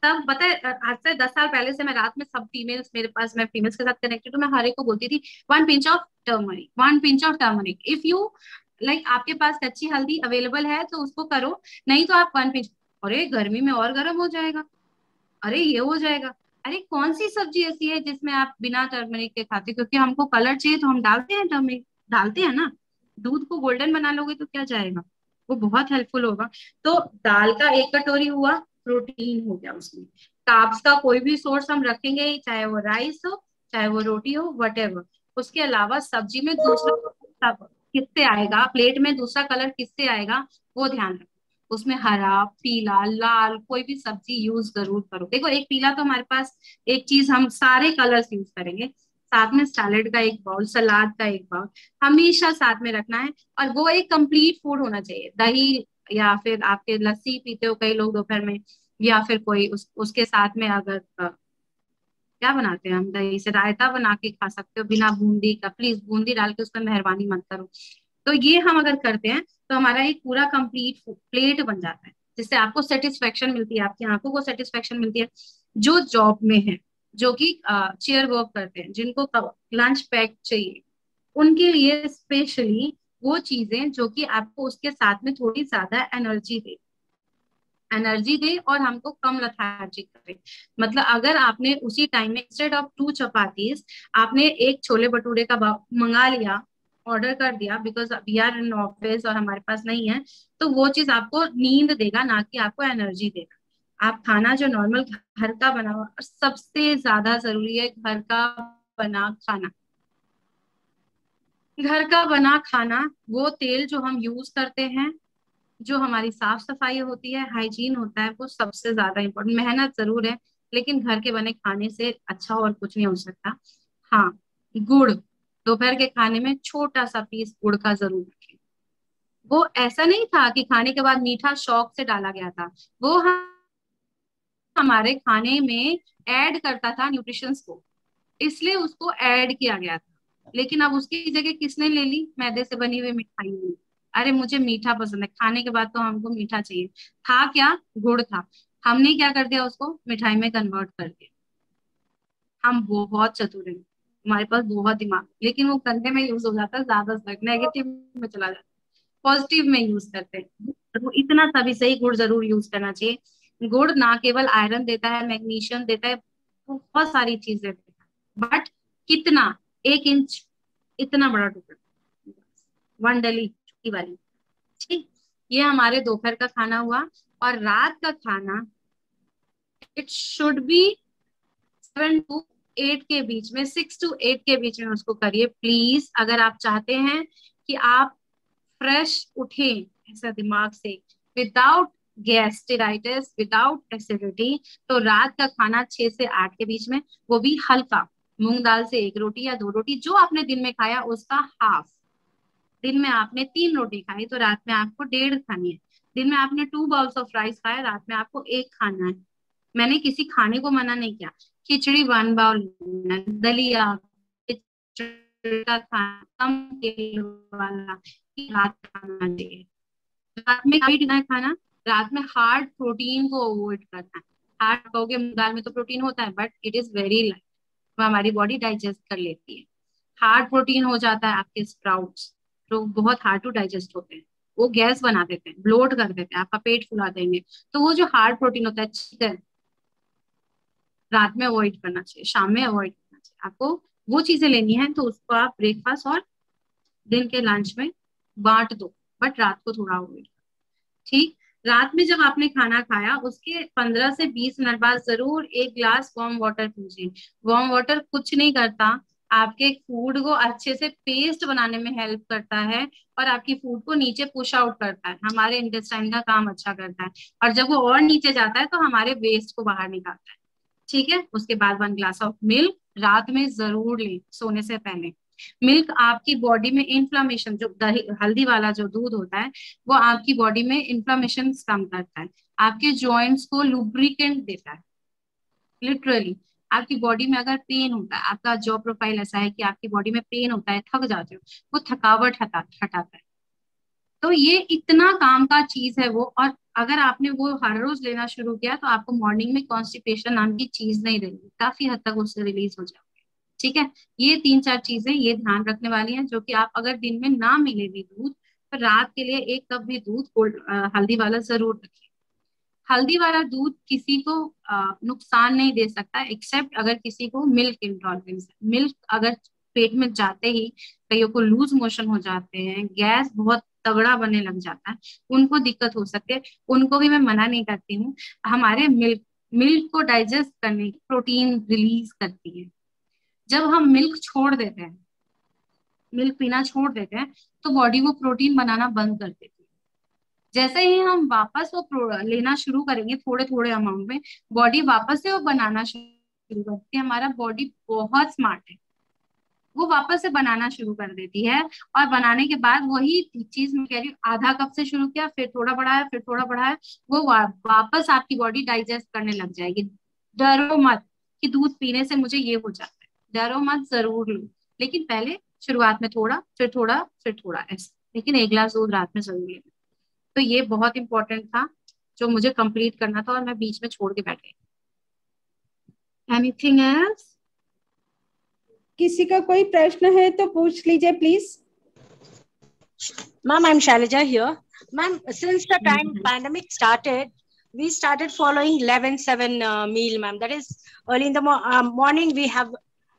तब पता है, आज से 10 साल पहले से मैं रात में सब फीमेल्स मेरे पास, मैं फीमेल्स के साथ कनेक्टेड हूँ, मैं हर एक को बोलती थी 1 pinch of turmeric, 1 pinch of turmeric, if you like आपके पास कच्ची हल्दी अवेलेबल है तो उसको करो, नहीं तो आप 1 pinch। अरे गर्मी में और गर्म हो जाएगा, अरे ये हो जाएगा। अरे कौन सी सब्जी ऐसी है जिसमें आप बिना टर्मरिक के खाते, क्योंकि हमको कलर चाहिए तो हम डालते हैं टर्मरिक, डालते हैं ना। दूध को गोल्डन बना लोगे तो क्या जाएगा, वो बहुत हेल्पफुल होगा। तो दाल का 1 कटोरी हुआ, प्रोटीन हो गया उसमें। कार्ब्स का कोई भी सोर्स हम रखेंगे ही, चाहे वो राइस हो, चाहे वो रोटी हो, वट। उसके अलावा सब्जी में दूसरा किससे आएगा, प्लेट में दूसरा कलर किससे आएगा, वो ध्यान रखो। उसमें हरा, पीला, लाल कोई भी सब्जी यूज जरूर करो। देखो एक पीला तो हमारे पास, एक चीज हम सारे कलर्स यूज करेंगे। साथ में सैलेड का एक बाउल, सलाद का एक बाउल हमेशा साथ में रखना है। और वो एक कंप्लीट फूड होना चाहिए। दही, या फिर आपके लस्सी पीते हो कई लोग दोपहर में, या फिर कोई उसके साथ में अगर क्या बनाते हैं हम, दही से रायता बना के खा सकते हो बिना बूंदी का। प्लीज बूंदी डाल के उसमें मेहरबानी मत करो। तो ये हम अगर करते हैं तो हमारा एक पूरा कंप्लीट प्लेट बन जाता है, जिससे आपको सेटिस्फेक्शन मिलती है, आपकी आंखों को सेटिस्फेक्शन मिलती है। जो जॉब में है, जो कि चेयर वर्क करते हैं, जिनको लंच पैक चाहिए, उनके लिए स्पेशली वो चीजें जो कि आपको उसके साथ में थोड़ी ज्यादा एनर्जी दे और हमको कम लथार्जिक करे। मतलब अगर आपने उसी टाइम में इंस्टेड ऑफ 2 चपातीज आपने एक छोले भटूरे का मंगा लिया, ऑर्डर कर दिया, because we are in office और हमारे पास नहीं है, तो वो चीज आपको नींद देगा, ना कि आपको एनर्जी देगा। आप खाना जो नॉर्मल घर का बना हुआ, और सबसे ज्यादा जरूरी है घर का बना खाना। घर का बना खाना, वो तेल जो हम यूज करते हैं, जो हमारी साफ सफाई होती है, हाइजीन होता है, वो सबसे ज्यादा इम्पोर्टेंट। मेहनत जरूर है, लेकिन घर के बने खाने से अच्छा और कुछ नहीं हो सकता। हाँ, गुड़, दोपहर के खाने में छोटा सा पीस गुड़ का जरूर रखें। वो ऐसा नहीं था कि खाने के बाद मीठा शौक से डाला गया था, वो हमारे खाने में ऐड करता था न्यूट्रिशंस को, इसलिए उसको ऐड किया गया था। लेकिन अब उसकी जगह किसने ले ली, मैदे से बनी हुई मिठाई ने। अरे मुझे मीठा पसंद है, खाने के बाद तो हमको मीठा चाहिए। था क्या, गुड़ था, हमने क्या कर दिया, उसको मिठाई में कन्वर्ट कर दिया। हम बहुत चतुर हैं, हमारे पास बहुत दिमाग, लेकिन वो करने में यूज हो जाता है ज्यादा, नेगेटिव में चला जाता है। पॉजिटिव में यूज करते हैं, तो इतना सा भी सही गुड़ जरूर यूज करना चाहिए। गुड़ ना केवल आयरन देता है, मैग्नीशियम देता है, बहुत सारी चीजें देता है, बट कितना, 1 इंच, इतना बड़ा टुकड़ा, 1 डली छोटी वाली। ठीक, ये हमारे दोपहर का खाना हुआ। और रात का खाना, इट शुड बी 7 to 8 के बीच में, 6 to 8 के बीच में उसको करिए प्लीज। अगर आप चाहते हैं कि आप फ्रेश उठे ऐसा दिमाग से, विदाउट गैस्ट्राइटिस, विदाउट एसिडिटी, तो रात का खाना 6 से 8 के बीच में, वो भी हल्का। मूंग दाल से 1 रोटी या 2 रोटी, जो आपने दिन में खाया उसका हाफ। दिन में आपने 3 रोटी खाई तो रात में आपको 1.5 खानी है। दिन में आपने 2 बाउल्स ऑफ राइस खाया, रात में आपको 1 खाना है। मैंने किसी खाने को मना नहीं किया। खिचड़ी 1 बाउल, दलिया, खिचड़ी का खाना कम तेल वाला रात खाना चाहिए। रात में कभी डिनर खाना, रात में हार्ड प्रोटीन को अवॉइड करना है। हार्ड कहोगे, मूंग दाल में तो प्रोटीन होता है, but it is very light, वो हमारी बॉडी डाइजेस्ट कर लेती है। हार्ड प्रोटीन हो जाता है आपके स्प्राउट्स, जो बहुत हार्ड टू डाइजेस्ट होते हैं, वो गैस बना देते हैं, ब्लोट कर देते हैं, आपका पेट फुला देंगे। तो वो जो हार्ड प्रोटीन होता है, चिकन, रात में अवॉइड करना चाहिए, शाम में अवॉइड करना चाहिए। आपको वो चीजें लेनी है तो उसको आप ब्रेकफास्ट और दिन के लंच में बांट दो, बट रात को थोड़ा अवॉइड। ठीक, रात में जब आपने खाना खाया उसके 15 से 20 मिनट बाद जरूर 1 ग्लास वार्म वाटर पीजिए। वार्म वाटर कुछ नहीं करता, आपके फूड को अच्छे से पेस्ट बनाने में हेल्प करता है और आपकी फूड को नीचे पुश आउट करता है, हमारे इंटेस्टाइन का काम अच्छा करता है। और जब वो और नीचे जाता है तो हमारे वेस्ट को बाहर निकालता है। ठीक है, उसके बाद 1 ग्लास ऑफ मिल्क रात में जरूर लें सोने से पहले। मिल्क आपकी बॉडी में इन्फ्लामेशन, जो दही हल्दी वाला जो दूध होता है वो आपकी बॉडी में इन्फ्लामेशन कम करता है, आपके जॉइंट्स को लुब्रिकेंट देता है। लिटरली आपकी बॉडी में अगर पेन होता है, आपका जॉब प्रोफाइल ऐसा है कि आपकी बॉडी में पेन होता है, थक जाते हो, वो थकावट हटाता है। तो ये इतना काम का चीज है वो। और अगर आपने वो हर रोज लेना शुरू किया तो आपको मॉर्निंग में कॉन्स्टिपेशन नाम की चीज नहीं रहेगी, काफी हद तक उससे रिलीज हो जाओगे। ठीक है, ये 3-4 चीजें ये ध्यान रखने वाली हैं, जो कि आप अगर दिन में ना मिले भी दूध, तो रात के लिए 1 कप भी दूध हल्दी वाला जरूर रखिए। हल्दी वाला दूध किसी को नुकसान नहीं दे सकता, एक्सेप्ट अगर किसी को मिल्क इंटॉलरेंस है। मिल्क अगर पेट में जाते ही कईयों को लूज मोशन हो जाते हैं, गैस बहुत तगड़ा बनने लग जाता है, उनको दिक्कत हो सकती है। उनको भी मैं मना नहीं करती हूँ। हमारे मिल्क मिल्क को डाइजेस्ट करने की प्रोटीन रिलीज करती है। जब हम मिल्क छोड़ देते हैं, मिल्क पीना छोड़ देते हैं, तो बॉडी वो प्रोटीन बनाना बंद कर देती है। जैसे ही हम वापस वो लेना शुरू करेंगे थोड़े थोड़े अमाउंट में, बॉडी वापस से वो बनाना शुरू करती है। हमारा बॉडी बहुत स्मार्ट है, वो वापस से बनाना शुरू कर देती है। और बनाने के बाद वही चीज मैं कह रही हूँ, आधा कप से शुरू किया, फिर थोड़ा बढ़ाया, फिर थोड़ा बढ़ाया, वो वापस आपकी बॉडी डाइजेस्ट करने लग जाएगी। डरो मत कि दूध पीने से मुझे ये हो जाता है, डरो मत, जरूर लो, लेकिन पहले शुरुआत में थोड़ा, फिर थोड़ा, फिर थोड़ा ऐसे, लेकिन 1 ग्लास दूध रात में जरूर लेना। तो ये बहुत इंपॉर्टेंट था जो मुझे कंप्लीट करना था और मैं बीच में छोड़ के बैठ गई। Anything else? किसी का कोई प्रश्न है तो पूछ लीजिए please. Ma'am, I'm Shailaja here. Ma'am, since the time pandemic started, we started following 11-7 meal, ma'am. That is early in the morning, we have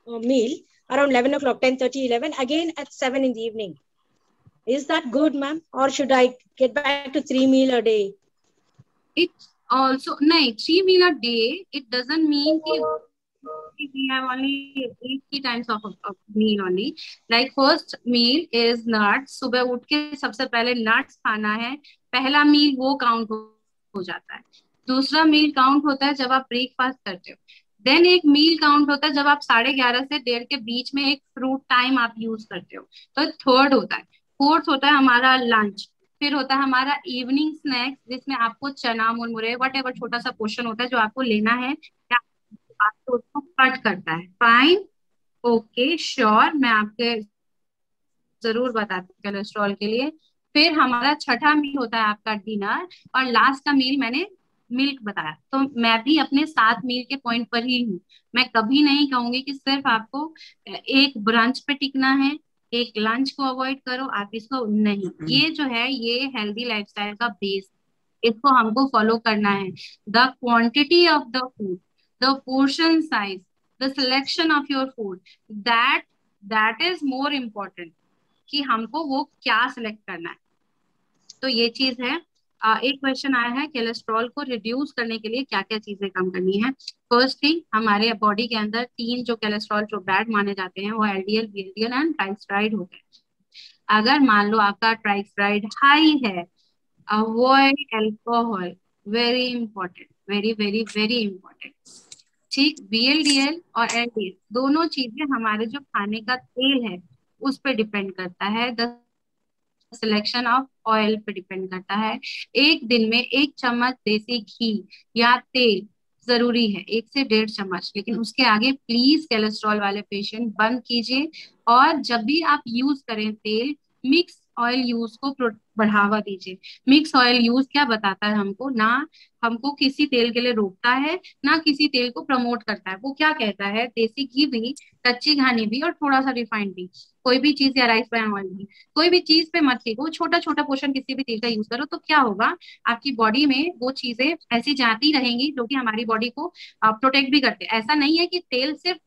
a meal around 11 o'clock, 10:30, 11, again at 7 in the evening. Is that good, ma'am? Or should I get back to 3 meal a day? It's also, no, 3 meal a day, it doesn't mean we have only 3 times of meal only. Like first meal is nuts. सुबह उठ के सबसे पहले nuts खाना है, पहला मील वो count हो जाता है। दूसरा मील काउंट होता है जब आप ब्रेकफास्ट करते हो। देन एक मील काउंट होता है जब आप 11:30 से 1:30 के बीच में एक फ्रूट टाइम आप यूज करते हो, तो थर्ड होता है। फोर्थ होता है हमारा लंच। फिर होता है हमारा इवनिंग स्नैक्स, जिसमें आपको चना, मुरमुरे, वट एवर छोटा सा पोर्शन होता है जो आपको लेना है, आपको उसको कट करता है। फाइन, ओके, श्योर, मैं आपके जरूर बताती हूँ कोलेस्ट्रॉल के लिए। फिर हमारा छठा मील होता है आपका डिनर, और लास्ट का मील मैंने मिल्क बताया। तो मैं भी अपने 7 मील के पॉइंट पर ही हूँ। मैं कभी नहीं कहूंगी कि सिर्फ आपको एक ब्रंच पे टिकना है, एक लंच को अवॉइड करो, आप इसको नहीं। ये जो है ये हेल्दी लाइफस्टाइल का बेस, इसको हमको फॉलो करना है। The quantity of the food, the portion size, the selection of your food, that is more important, कि हमको वो क्या सिलेक्ट करना है। तो ये चीज है। एक क्वेश्चन आया है, कोलेस्ट्रॉल को रिड्यूस करने के लिए क्या क्या चीजें कम करनी है। फर्स्ट थिंग, हमारे बॉडी के अंदर 3 जो कोलेस्ट्रॉल जो बैड माने जाते हैं वो LDL, VLDL एंड ट्राइग्लिसराइड होते हैं। अगर मान लो आपका ट्राइग्लिसराइड हाई है, avoid alcohol, very important, very very very important. ठीक, VLDL और LDL दोनों चीजें हमारे जो खाने का तेल है उस पर डिपेंड करता है, द सिलेक्शन ऑफ ऑयल पे डिपेंड करता है। एक दिन में 1 चम्मच देसी घी या तेल जरूरी है, 1 से 1.5 चम्मच, लेकिन उसके आगे प्लीज कोलेस्ट्रॉल वाले पेशेंट बंद कीजिए। और जब भी आप यूज करें तेल, मिक्स ऑयल यूज को बढ़ावा दीजिए। मिक्स ऑयल यूज क्या बताता है हमको, ना हमको किसी तेल के लिए रोकता है ना किसी तेल को प्रमोट करता है। वो क्या कहता है, देसी घी भी, कच्ची घानी भी और थोड़ा सा रिफाइंड भी, कोई भी चीज, या राइस ब्रान ऑयल भी, कोई भी चीज पे मत देखो, छोटा छोटा पोर्शन किसी भी तेल का यूज करो। तो क्या होगा, आपकी बॉडी में वो चीजें ऐसी जाती रहेंगी जो कि हमारी बॉडी को प्रोटेक्ट भी करते हैं। ऐसा नहीं है कि तेल सिर्फ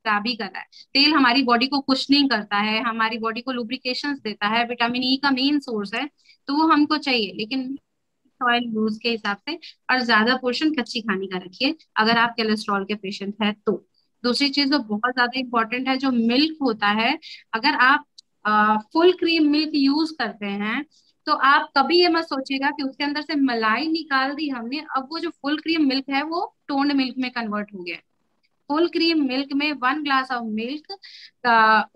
खराबी कर रहा है, तेल हमारी बॉडी को कुशनिंग करता है, हमारी बॉडी को लुब्रिकेशंस देता है, विटामिन ई का मेन सोर्स है, तो वो हमको चाहिए, लेकिन ऑयल यूज के हिसाब से। और ज्यादा पोर्शन कच्ची खाने का रखिए अगर आप कोलेस्ट्रॉल के पेशेंट है तो। दूसरी चीज जो बहुत ज्यादा इंपॉर्टेंट है, जो मिल्क होता है, अगर आप फुल क्रीम मिल्क यूज करते हैं तो आप कभी ये मत सोचिएगा कि उसके अंदर से मलाई निकाल दी हमने, अब वो जो फुल क्रीम मिल्क है वो टोन्ड मिल्क में कन्वर्ट हो गया। फुल क्रीम मिल्क में 1 ग्लास ऑफ मिल्क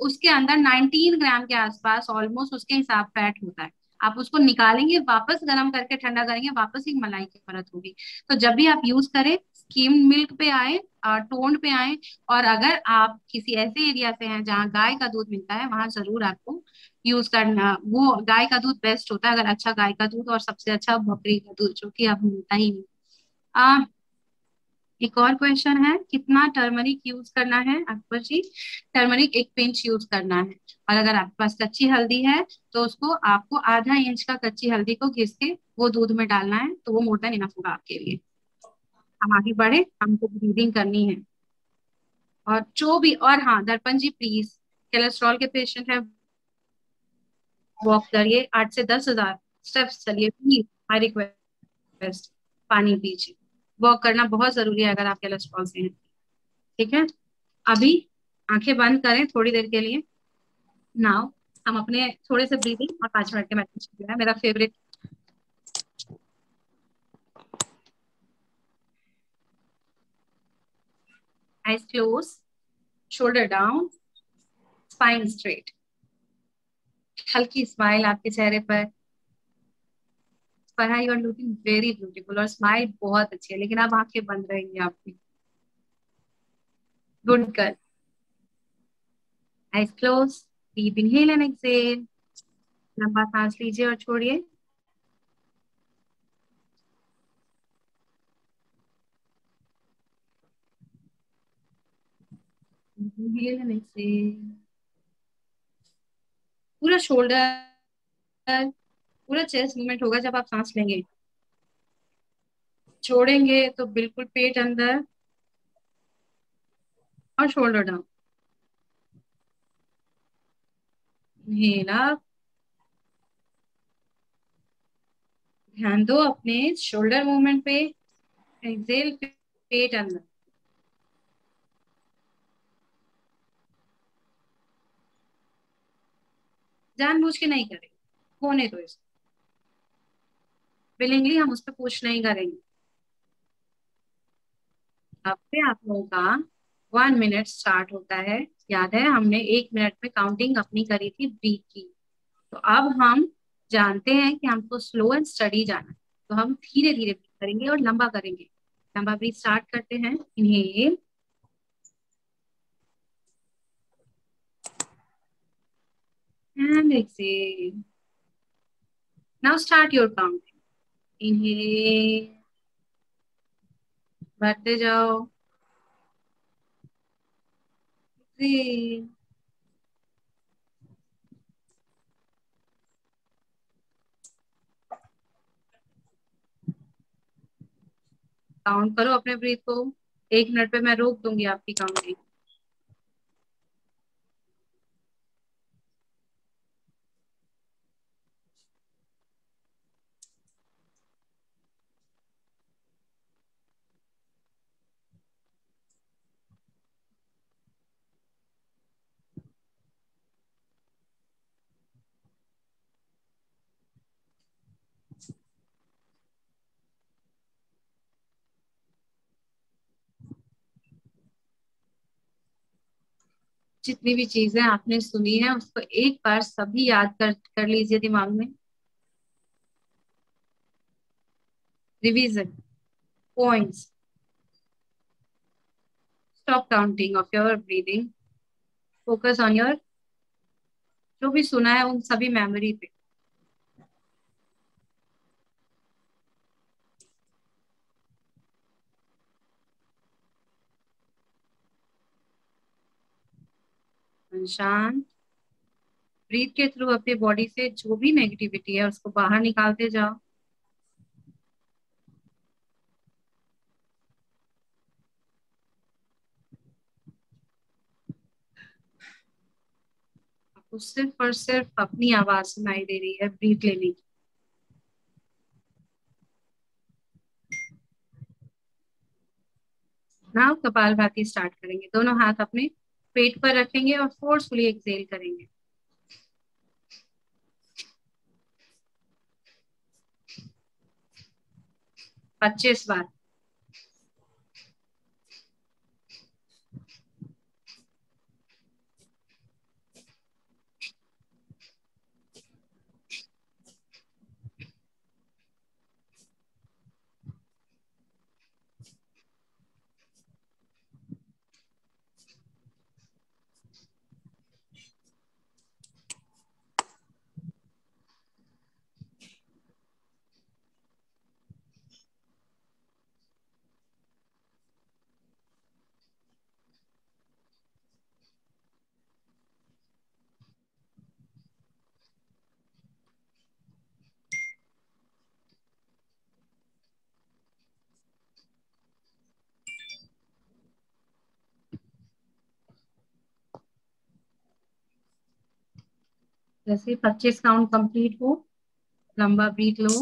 उसके अंदर 19 ग्राम के आसपास ऑलमोस्ट उसके हिसाब फैट होता है। आप उसको निकालेंगे, वापस गर्म करके ठंडा करेंगे, वापस एक मलाई की परत होगी। तो जब भी आप यूज करें, स्कीम मिल्क पे आए, टोन्ड पे आए। और अगर आप किसी ऐसे एरिया से हैं जहाँ गाय का दूध मिलता है, वहां जरूर आपको यूज करना। वो गाय का दूध बेस्ट होता है, अगर अच्छा गाय का दूध, और सबसे अच्छा बकरी का दूध, जो कि अब मिलता ही नहीं। एक और क्वेश्चन है, कितना टर्मरिक यूज करना है अकबर जी? टर्मरिक 1 पिंच यूज करना है। और अगर आपके पास कच्ची हल्दी है तो उसको आपको आधा इंच का कच्ची हल्दी को घिस के वो दूध में डालना है, तो वो मोर देन इनफ होगा आपके लिए। हम आगे बढ़े, हमको ब्रीदिंग करनी है। और जो भी, और हाँ दर्पण जी प्लीज, कोलेस्ट्रॉल के पेशेंट है, वॉक करिए, 8 से 10 हजार स्टेप्स चलिए प्लीज, माई रिक्वेस्ट। पानी पीजिए, वॉक करना बहुत जरूरी है अगर आप कोलेस्ट्रॉल से हैं। ठीक है, अभी आंखें बंद करें थोड़ी देर के लिए। नाउ हम अपने थोड़े से ब्रीदिंग और 5 मिनट के मेडिटेशन है मेरा favourite. Eyes close, shoulder down, spine straight, हल्की स्माइल आपके चेहरे पर। Farah, you are looking very beautiful, और स्माइल बहुत अच्छी है, लेकिन अब आंखें बंद रहेंगी आपकी। Good girl. Eyes close, deep inhale and exhale. लंबा सांस लीजिए और छोड़िए। Inhale and exhale. पूरा शोल्डर, पूरा चेस्ट मूवमेंट होगा जब आप सांस लेंगे। छोड़ेंगे तो बिल्कुल पेट अंदर और शोल्डर डाउन। इनहेल अप, ध्यान दो अपने शोल्डर मूवमेंट पे। एक्सहेल, पेट अंदर। जानबूझ के नहीं करेंगे, होने दो इसको। विलिंगली हम उस पर पुश नहीं करेंगे। अब से आप लोगों का 1 मिनट स्टार्ट होता है। याद है हमने 1 मिनट में काउंटिंग अपनी करी थी ब्रीथ की। तो अब हम जानते हैं कि हमको स्लो एंड स्टडी जाना है, तो हम धीरे धीरे करेंगे और लंबा करेंगे। लंबा ब्रीथ स्टार्ट करते हैं। Inhale and exhale. Now start your counting. Inhale, बढ़ते जाओ। Exhale, काउंट करो अपने ब्रीथ को। 1 मिनट पे मैं रोक दूंगी आपकी काउंटिंग। जितनी भी चीजें आपने सुनी है उसको एक बार सभी याद कर लीजिए दिमाग में। Revision points, stop counting of your breathing, focus on your, जो भी सुना है उन सभी मेमोरी पे। शांत ब्रीथ के थ्रू अपनी बॉडी से जो भी नेगेटिविटी है उसको बाहर निकालते जाओ। आपको सिर्फ और सिर्फ अपनी आवाज सुनाई दे रही है ब्रीथ लेने की। नाउ कपालभाति स्टार्ट करेंगे। दोनों हाथ अपने पेट पर रखेंगे और फोर्सफुली एक्सेल करेंगे। पच्चीस बार। जैसे 25 काउंट कंप्लीट हो, लंबा ब्रीथ लो।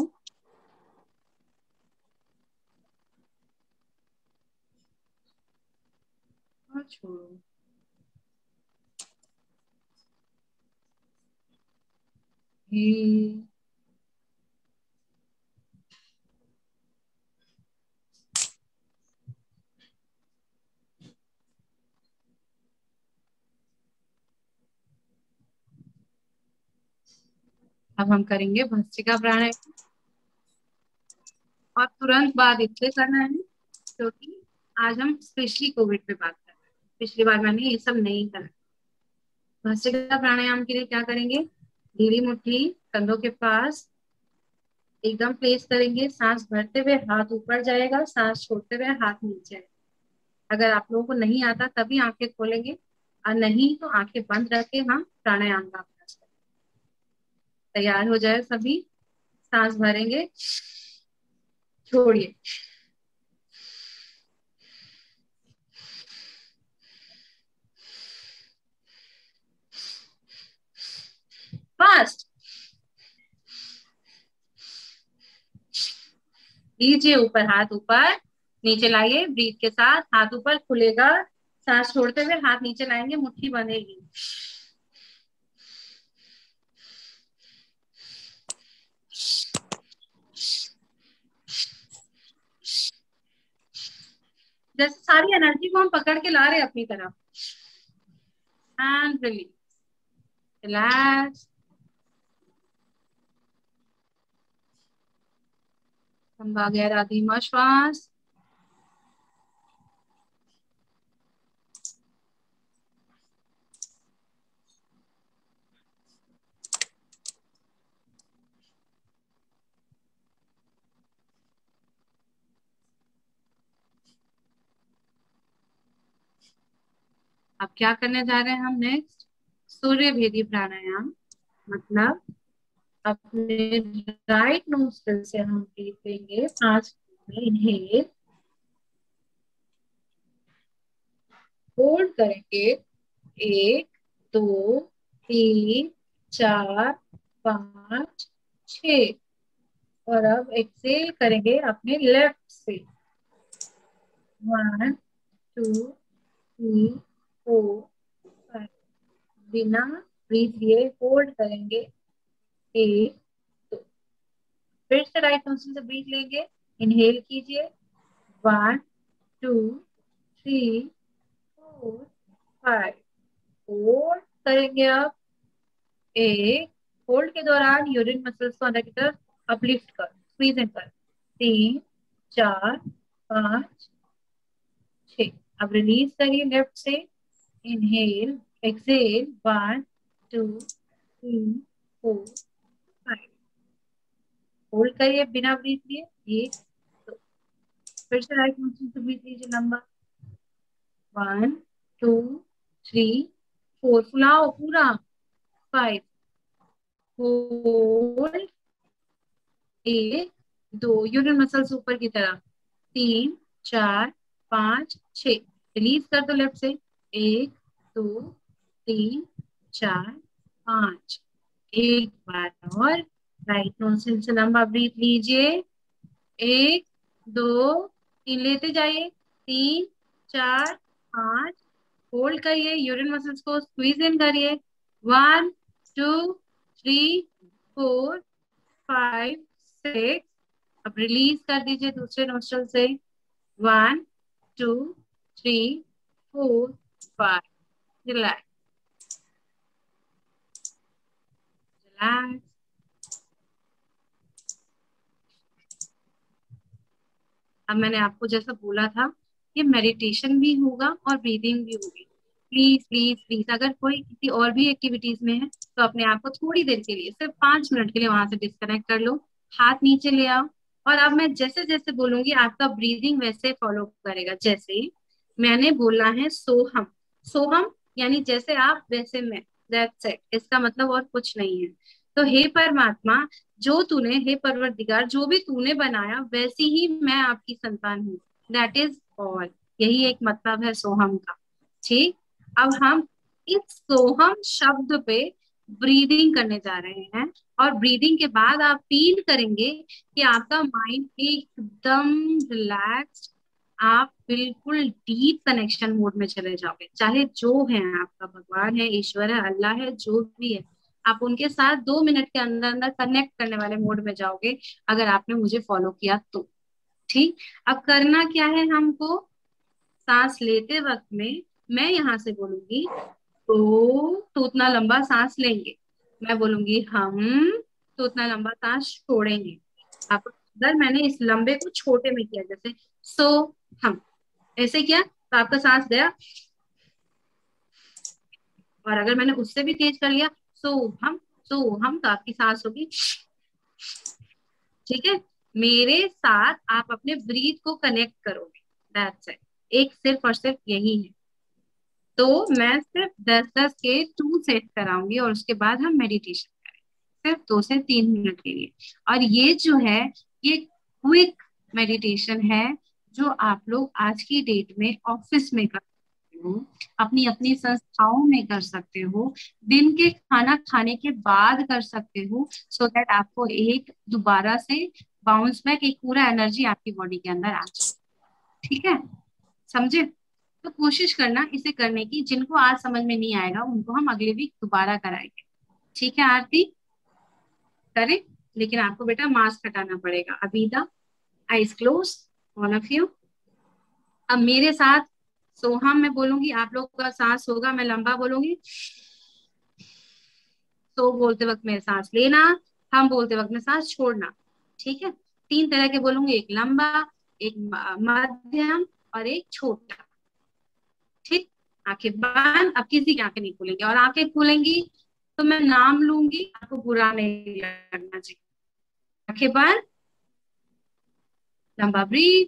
और छोड़ो। हे अब हम करेंगे भस्त्रिका प्राणायाम और तुरंत बाद इससे करना है क्योंकि आज हम स्पेशली कोविड पे बात कर रहे हैं। पिछली बार मैंने ये सब नहीं करा। भस्त्रिका प्राणायाम के लिए क्या करेंगे, ढीली मुट्ठी कंधों के पास एकदम प्लेस करेंगे। सांस भरते हुए हाथ ऊपर जाएगा, सांस छोड़ते हुए हाथ नीचे। अगर आप लोगों को नहीं आता तभी आंखें खोलेंगे और नहीं तो आंखें बंद रख के हम प्राणायाम का अभ्यास करेंगे। तैयार हो जाए सभी। सांस भरेंगे, छोड़िए, फास्ट लीजिए। ऊपर हाथ ऊपर नीचे लाइए, ब्रीथ के साथ हाथ ऊपर खुलेगा। सांस छोड़ते हुए हाथ नीचे लाएंगे, मुट्ठी बंधेगी। जैसे सारी एनर्जी को हम पकड़ के ला रहे हैं अपनी तरफ। And release, relax. लंबा गहरा धीमा श्वास। अब क्या करने जा रहे हैं हम नेक्स्ट, सूर्य भेदी प्राणायाम। मतलब अपने राइट नोस्ट्रिल से हम ब्रीथ लेंगे 5 इनहेल, होल्ड करेंगे 1 2 3 4 5 6 और अब एक्सेल करेंगे अपने लेफ्ट से 1 2 3 4 5। बिना ब्रीथ लिए होल्ड करेंगे 1 2। फिर से राइट नोस्ट्रिल से ब्रीथ लेंगे, इनहेल कीजिए 1 2 3 4 5। होल्ड करेंगे अब 1। होल्ड के दौरान यूरिन मसल्स को अंदर की तरफ अपलिफ्ट कर, स्क्वीज इन कर 3 4 5 6। अब रिलीज करिए लेफ्ट से, इनहेल एक्सेल 1 2 3 4 5। होल्ड करिए बिना ब्रीथ लिए 1 2। फिर से राइट नोस्ट्रिल से ब्रीथ लीजिए लंबा 1 2 3 4। फुलाओ पूरा 5। होल्ड 1 2, यूरिन मसल्स ऊपर की तरफ 3 4 5 6। रिलीज कर दो लेफ्ट से 1 2 3 4 5। एक बार और राइट नोस्ट्रिल से लंबा ब्रीथ लीजिए 1 2 3 लेते जाइए 3 4 5, होल्ड करिए, यूरिन मसल्स को स्क्वीज इन करिए, 1 2 3 4 5 6, अब रिलीज कर दीजिए दूसरे नोस्ट्रल से, 1 2 3 4 5, रिलैक्स रिलैक्स। अब मैंने आपको जैसा बोला था, ये मेडिटेशन भी होगा और ब्रीदिंग भी होगी। प्लीज प्लीज प्लीज, अगर कोई किसी और भी एक्टिविटीज में है तो अपने आप को थोड़ी देर के लिए, सिर्फ 5 मिनट के लिए वहां से डिस्कनेक्ट कर लो, हाथ नीचे ले आओ, और अब मैं जैसे जैसे बोलूंगी आपका ब्रीदिंग वैसे फॉलो करेगा। जैसे मैंने बोला है सोहम, सोहम यानी जैसे आप वैसे मैं, दैट्स इट, इसका मतलब और कुछ नहीं है। तो हे परमात्मा, जो तूने, हे परवरदिगार, जो भी तूने बनाया वैसी ही मैं आपकी संतान हूँ, दैट इज ऑल। यही एक मतलब है सोहम का। ठीक, अब हम इस सोहम शब्द पे ब्रीदिंग करने जा रहे हैं, और ब्रीदिंग के बाद आप फील करेंगे कि आपका माइंड एकदम रिलैक्स्ड, आप बिल्कुल डीप कनेक्शन मोड में चले जाओगे। चाहे जो है, आपका भगवान है, ईश्वर है, अल्लाह है, जो भी है, आप उनके साथ 2 मिनट के अंदर अंदर कनेक्ट करने वाले मोड में जाओगे, अगर आपने मुझे फॉलो किया तो। ठीक, अब करना क्या है हमको, सांस लेते वक्त में मैं यहाँ से बोलूंगी तो उतना लंबा सांस लेंगे, मैं बोलूंगी हम, तो उतना लंबा सांस छोड़ेंगे। आप, अगर मैंने इस लंबे को छोटे में किया, जैसे सो हम, ऐसे किया तो आपका सांस गया, और अगर मैंने उससे भी तेज कर लिया, सो हम, सो हम, तो आपकी सांस होगी। ठीक है, मेरे साथ आप अपने ब्रीथ को कनेक्ट करोगे, दैट्स इट, एक सिर्फ और सिर्फ यही है। तो मैं सिर्फ 10-10 के 2 सेट कराऊंगी, और उसके बाद हम मेडिटेशन करेंगे सिर्फ 2 से 3 मिनट के लिए। और ये जो है, ये क्विक मेडिटेशन है, जो आप लोग आज की डेट में ऑफिस में कर सकते हो, अपनी अपनी संस्थाओं में कर सकते हो, दिन के खाना खाने के बाद कर सकते हो, सो दैट आपको एक दोबारा से बाउंस बैक, एक पूरा एनर्जी आपकी बॉडी के अंदर आ जाए। ठीक है, समझे? तो कोशिश करना इसे करने की, जिनको आज समझ में नहीं आएगा उनको हम अगले वीक दोबारा कराएंगे। ठीक है आरती, करें, लेकिन आपको बेटा मास्क हटाना पड़ेगा। Abida, eyes close, all of you. अब मेरे साथ सोहम मैं बोलूंगी, आप लोग का सांस होगा, मैं लंबा बोलूंगी, तो बोलते वक्त में सांस लेना, हम बोलते वक्त में सांस छोड़ना। ठीक है, 3 तरह के बोलूंगी, एक लंबा, एक मध्यम, और एक छोटा। ठीक, आंखें बंद, अब किसी की आंखें नहीं खुलेंगी, और आंखें खुलेंगी तो मैं नाम लूंगी, आपको बुरा नहीं लगना चाहिए। आंखें बंद, लंबा ब्रीथ,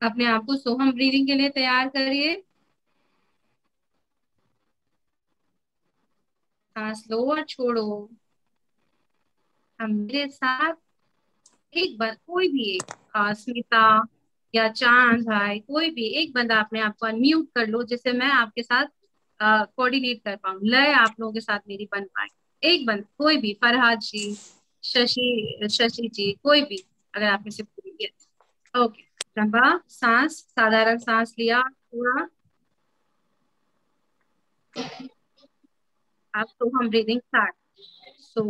अपने आप को सोहम ब्रीदिंग के लिए तैयार करिए। सांस लो और छोड़ो। हम मेरे साथ एक बार, कोई भी एक, स्मिता या चांद भाई, कोई भी एक बंदा अपने आप को अनम्यूट कर लो, जिससे मैं आपके साथ कोऑर्डिनेट कर पाऊँ, लय आप लोगों के साथ मेरी बन पाए। एक बंद, कोई भी, फरहाद जी, शशि शशि जी, कोई भी, अगर आप में से कोई। ओके, लंबा सांस, साधारण सांस लिया, थोड़ा, अब तो हम ब्रीदिंग स्टार्ट। सो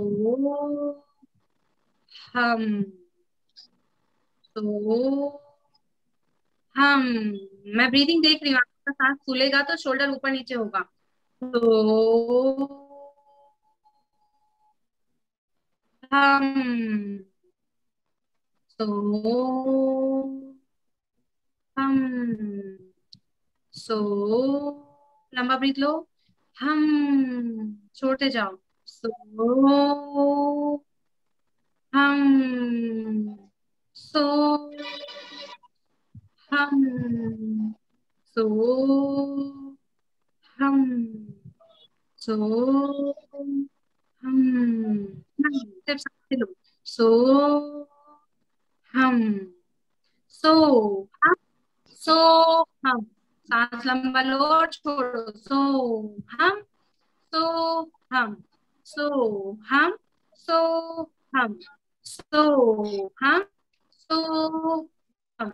हम, सो हम, मैं ब्रीदिंग देख रही हूँ, आपका सांस खुलेगा तो शोल्डर ऊपर नीचे होगा। तो हम, तो हम, सो लंबा ब्रीथ लो, हम, छोड़ते जाओ, सो हम, सो हम, सो हम, सो सिर्फ सांसें लो, सो हम, सो हम, सो हम, सांस लंबा लो और छोड़ो, सो हम, सो हम, सो हम, सो हम, सो हम, सो हम,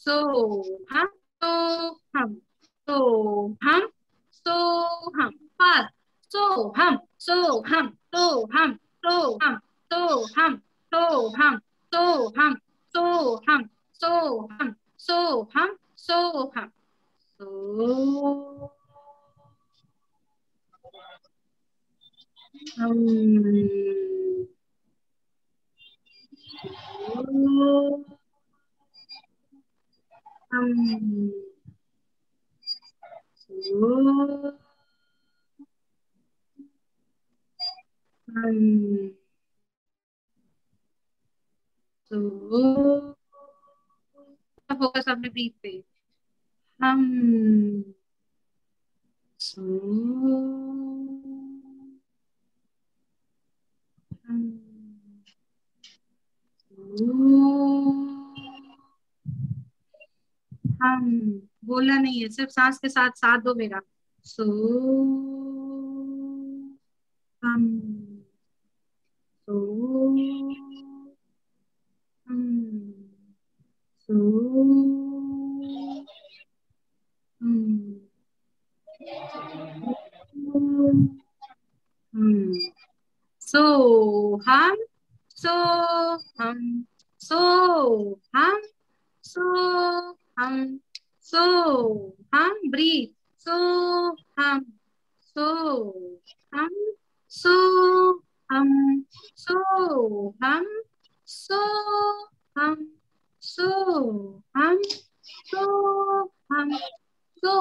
सोहम, सोहम, सोहम, सोहम, फास्ट, सोहम, सोहम, सोहम, सोहम, सोहम, सोहम, सोहम, सोहम, सोहम, सोहम, सोहम, सो हम, हम, हम, फोकस अपने ब्रीथ पे। हम, सो, हम, हम, बोलना नहीं है, सिर्फ सांस के साथ साथ दो मेरा। सो, हम, सो, हम, सो, हम, हम, सो, हम, सो, हम, सो, हम, सो, हम, सो, हम, ब्रीथ, सो, हम, सो, हम, सो, हम, सो, हम, सो, हम, सो, हम, सो, हम, सो,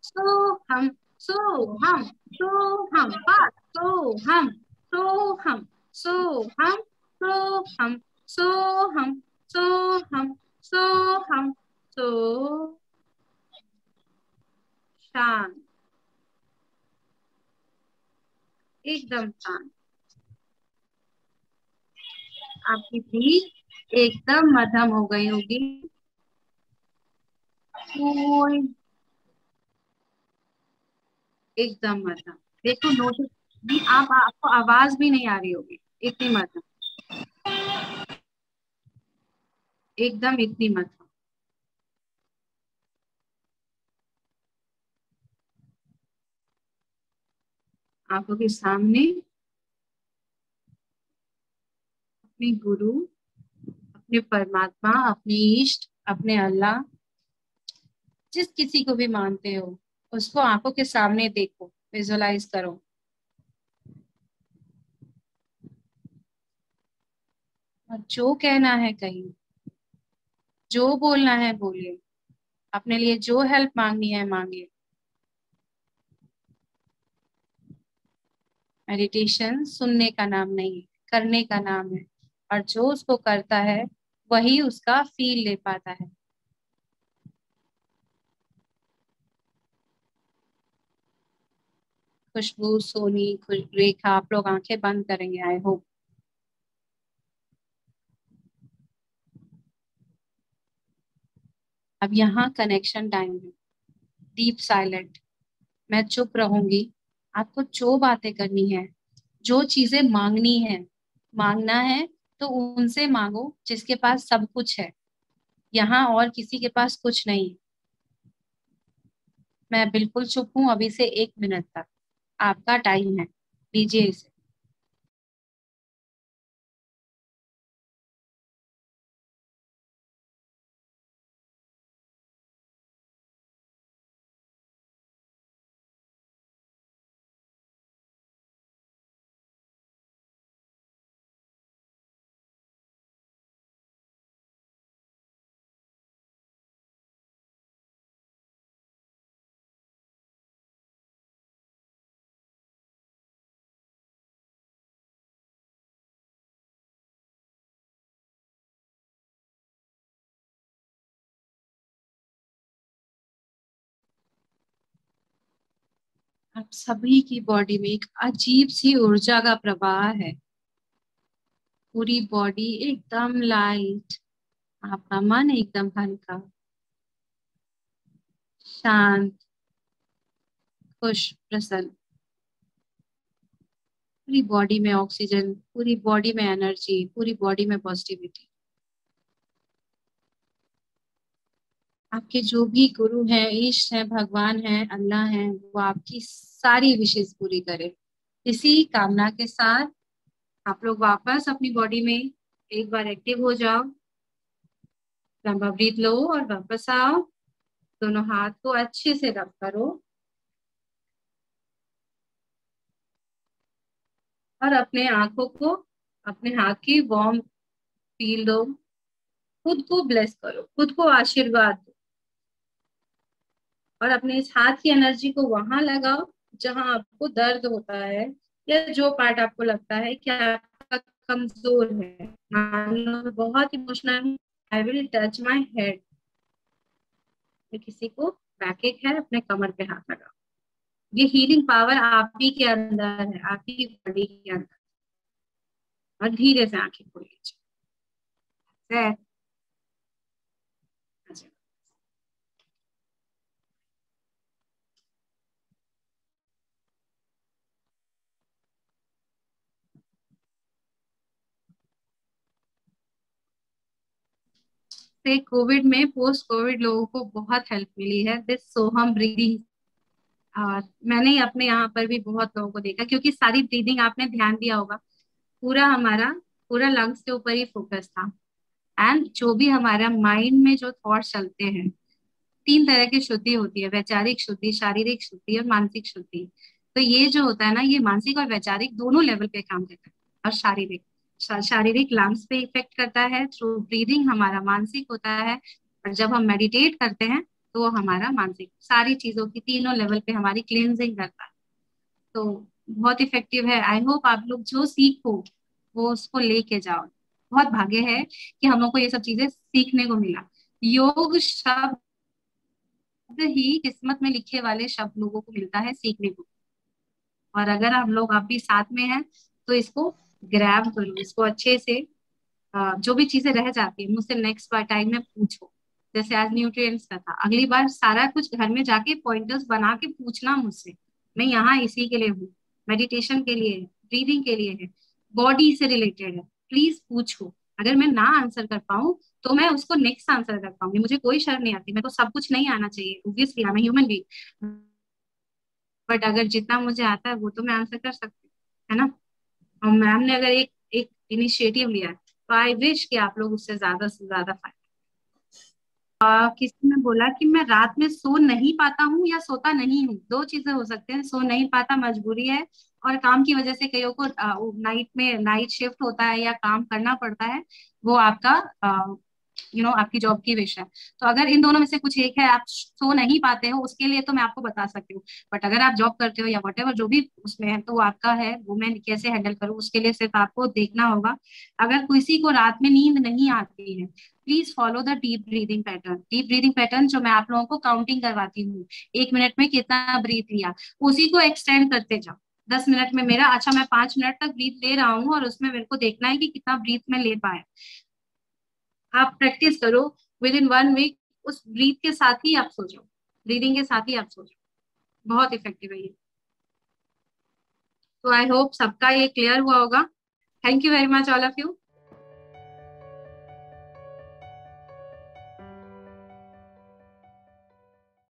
सो, हम, सो, हम, सो, हम, पाँच, सो, हम, सो, हम, सो, हम, सो, हम, सो, हम, सो, हम, सो, हम, सो, शांत, एकदम शांत। आपकी ब्रीथ एकदम मध्यम हो गई होगी। कोई एकदम मध्यम, देखो नोटिस भी, आप आपको आवाज भी नहीं आ रही होगी, इतनी मध्यम, एकदम इतनी मध्यम। आंखों के सामने अपने गुरु, अपने परमात्मा, अपने इष्ट, अपने अल्लाह, जिस किसी को भी मानते हो उसको आंखों के सामने देखो, विजुअलाइज करो। और जो कहना है कहिए, जो बोलना है बोलिए, अपने लिए जो हेल्प मांगनी है मांगिए। मेडिटेशन सुनने का नाम नहीं, करने का नाम है, और जो उसको करता है वही उसका फील ले पाता है। खुशबू, सोनी, रेखा, आप लोग आंखें बंद करेंगे, आई होप। अब यहाँ कनेक्शन टाइम है, डीप साइलेंट। मैं चुप रहूंगी, आपको जो बातें करनी है, जो चीजें मांगनी है, मांगना है तो उनसे मांगो जिसके पास सब कुछ है। यहाँ और किसी के पास कुछ नहीं। मैं बिल्कुल चुप हूँ अभी से 1 मिनट तक, आपका टाइम है, लीजिए इसे। आप सभी की बॉडी में एक अजीब सी ऊर्जा का प्रवाह है, पूरी बॉडी एकदम लाइट, आपका मन एकदम हल्का, शांत, खुश, प्रसन्न। पूरी बॉडी में ऑक्सीजन, पूरी बॉडी में एनर्जी, पूरी बॉडी में पॉजिटिविटी। आपके जो भी गुरु हैं, ईश हैं, भगवान हैं, अल्लाह हैं, वो आपकी सारी विशेष पूरी करे। इसी कामना के साथ आप लोग वापस अपनी बॉडी में एक बार एक्टिव हो जाओ। लंबा ब्रीथ लो और वापस आओ। दोनों हाथ को अच्छे से रब करो और अपने आंखों को, अपने हाथ की वार्म फील दो। खुद को ब्लेस करो, खुद को आशीर्वाद दो और अपने इस हाथ की एनर्जी को वहां लगाओ जहां आपको दर्द होता है या जो पार्ट आपको लगता है कि आपका कमजोर है। मान लो बहुत emotional, I will touch my head. किसी को बैकएक है, अपने कमर पे हाथ लगाओ। ये हीलिंग पावर आप ही के अंदर है, आप ही की बॉडी के अंदर। और धीरे से आंखें खोल लीजिए। से कोविड में, पोस्ट कोविड लोगों को बहुत हेल्प मिली है दिस सोहम ब्रीदिंग। मैंने अपने यहाँ पर भी बहुत लोगों को देखा, क्योंकि सारी ब्रीदिंग आपने ध्यान दिया होगा, पूरा हमारा पूरा लंग्स के ऊपर ही फोकस था। एंड जो भी हमारा माइंड में जो थॉट्स चलते हैं, 3 तरह की शुद्धि होती है, वैचारिक शुद्धि, शारीरिक शुद्धि और मानसिक शुद्धि। तो ये जो होता है ना, ये मानसिक और वैचारिक दोनों लेवल पे काम करता है। और शारीरिक, शारीरिक लंग्स पे इफेक्ट करता है थ्रू ब्रीदिंग, हमारा मानसिक होता है। और जब हम मेडिटेट करते हैं तो वो हमारा मानसिक, सारी चीजों की तीनों लेवल पे हमारी क्लींजिंग करता है। तो बहुत इफेक्टिव है। आई होप आप लोग जो सीखो वो उसको लेके जाओ। बहुत भाग्य है कि हम लोग को ये सब चीजें सीखने को मिला। योग शब्द ही किस्मत में लिखे वाले शब्द लोगों को मिलता है सीखने को। और अगर हम लोग आप भी साथ में हैं तो इसको ग्रैब करो, इसको अच्छे से। जो भी चीजें रह जाती है मुझसे नेक्स्ट बार टाइम में पूछो। जैसे आज न्यूट्रिएंट्स का था, अगली बार सारा कुछ घर में जाके पॉइंटर्स बना के पूछना मुझसे। मैं यहाँ इसी के लिए हूँ, मेडिटेशन के लिए है, ब्रीदिंग के लिए है, बॉडी से रिलेटेड है। प्लीज पूछो। अगर मैं ना आंसर कर पाऊँ तो मैं उसको नेक्स्ट आंसर कर पाऊंगी। मुझे कोई शर्म नहीं आती, मेरे को सब कुछ नहीं आना चाहिए, obviously I am human being. But अगर जितना मुझे आता है वो तो मैं आंसर कर सकती हूँ, है ना। और मैम ने अगर एक एक इनिशिएटिव लिया है तो आई विश कि आप लोग उससे ज्यादा से ज्यादा फायदा। किसी ने बोला कि मैं रात में सो नहीं पाता हूँ या सोता नहीं हूँ। दो चीजें हो सकते हैं, सो नहीं पाता मजबूरी है, और काम की वजह से कईयों को नाइट में नाइट शिफ्ट होता है या काम करना पड़ता है, वो आपका आपकी जॉब की विश है। तो अगर इन दोनों में से कुछ एक है, आप सो नहीं पाते हो, उसके लिए तो मैं आपको बता सकती हूँ। बट अगर आप जॉब करते हो या वटेवर जो भी उसमें है, तो वो आपका है, वो मैं कैसे हैंडल करूँ उसके लिए सिर्फ आपको देखना होगा। अगर किसी को रात में नींद नहीं आती है, please follow the deep breathing pattern. Deep breathing pattern जो मैं आप लोगों को काउंटिंग करवाती हूँ, 1 मिनट में कितना ब्रीथ लिया, उसी को एक्सटेंड करते जाओ। 10 मिनट में मेरा, अच्छा मैं 5 मिनट तक ब्रीथ ले रहा हूँ और उसमें मेरे को देखना है कि कितना ब्रीथ में ले पाया। आप प्रैक्टिस करो, विद इन 1 वीक उस ब्रीथ के साथ ही आप सो जाओ, ब्रीदिंग के साथ ही आप सो जाओ। बहुत इफेक्टिव है ये। तो आई होप सबका ये क्लियर हुआ होगा। Thank you very much all of you.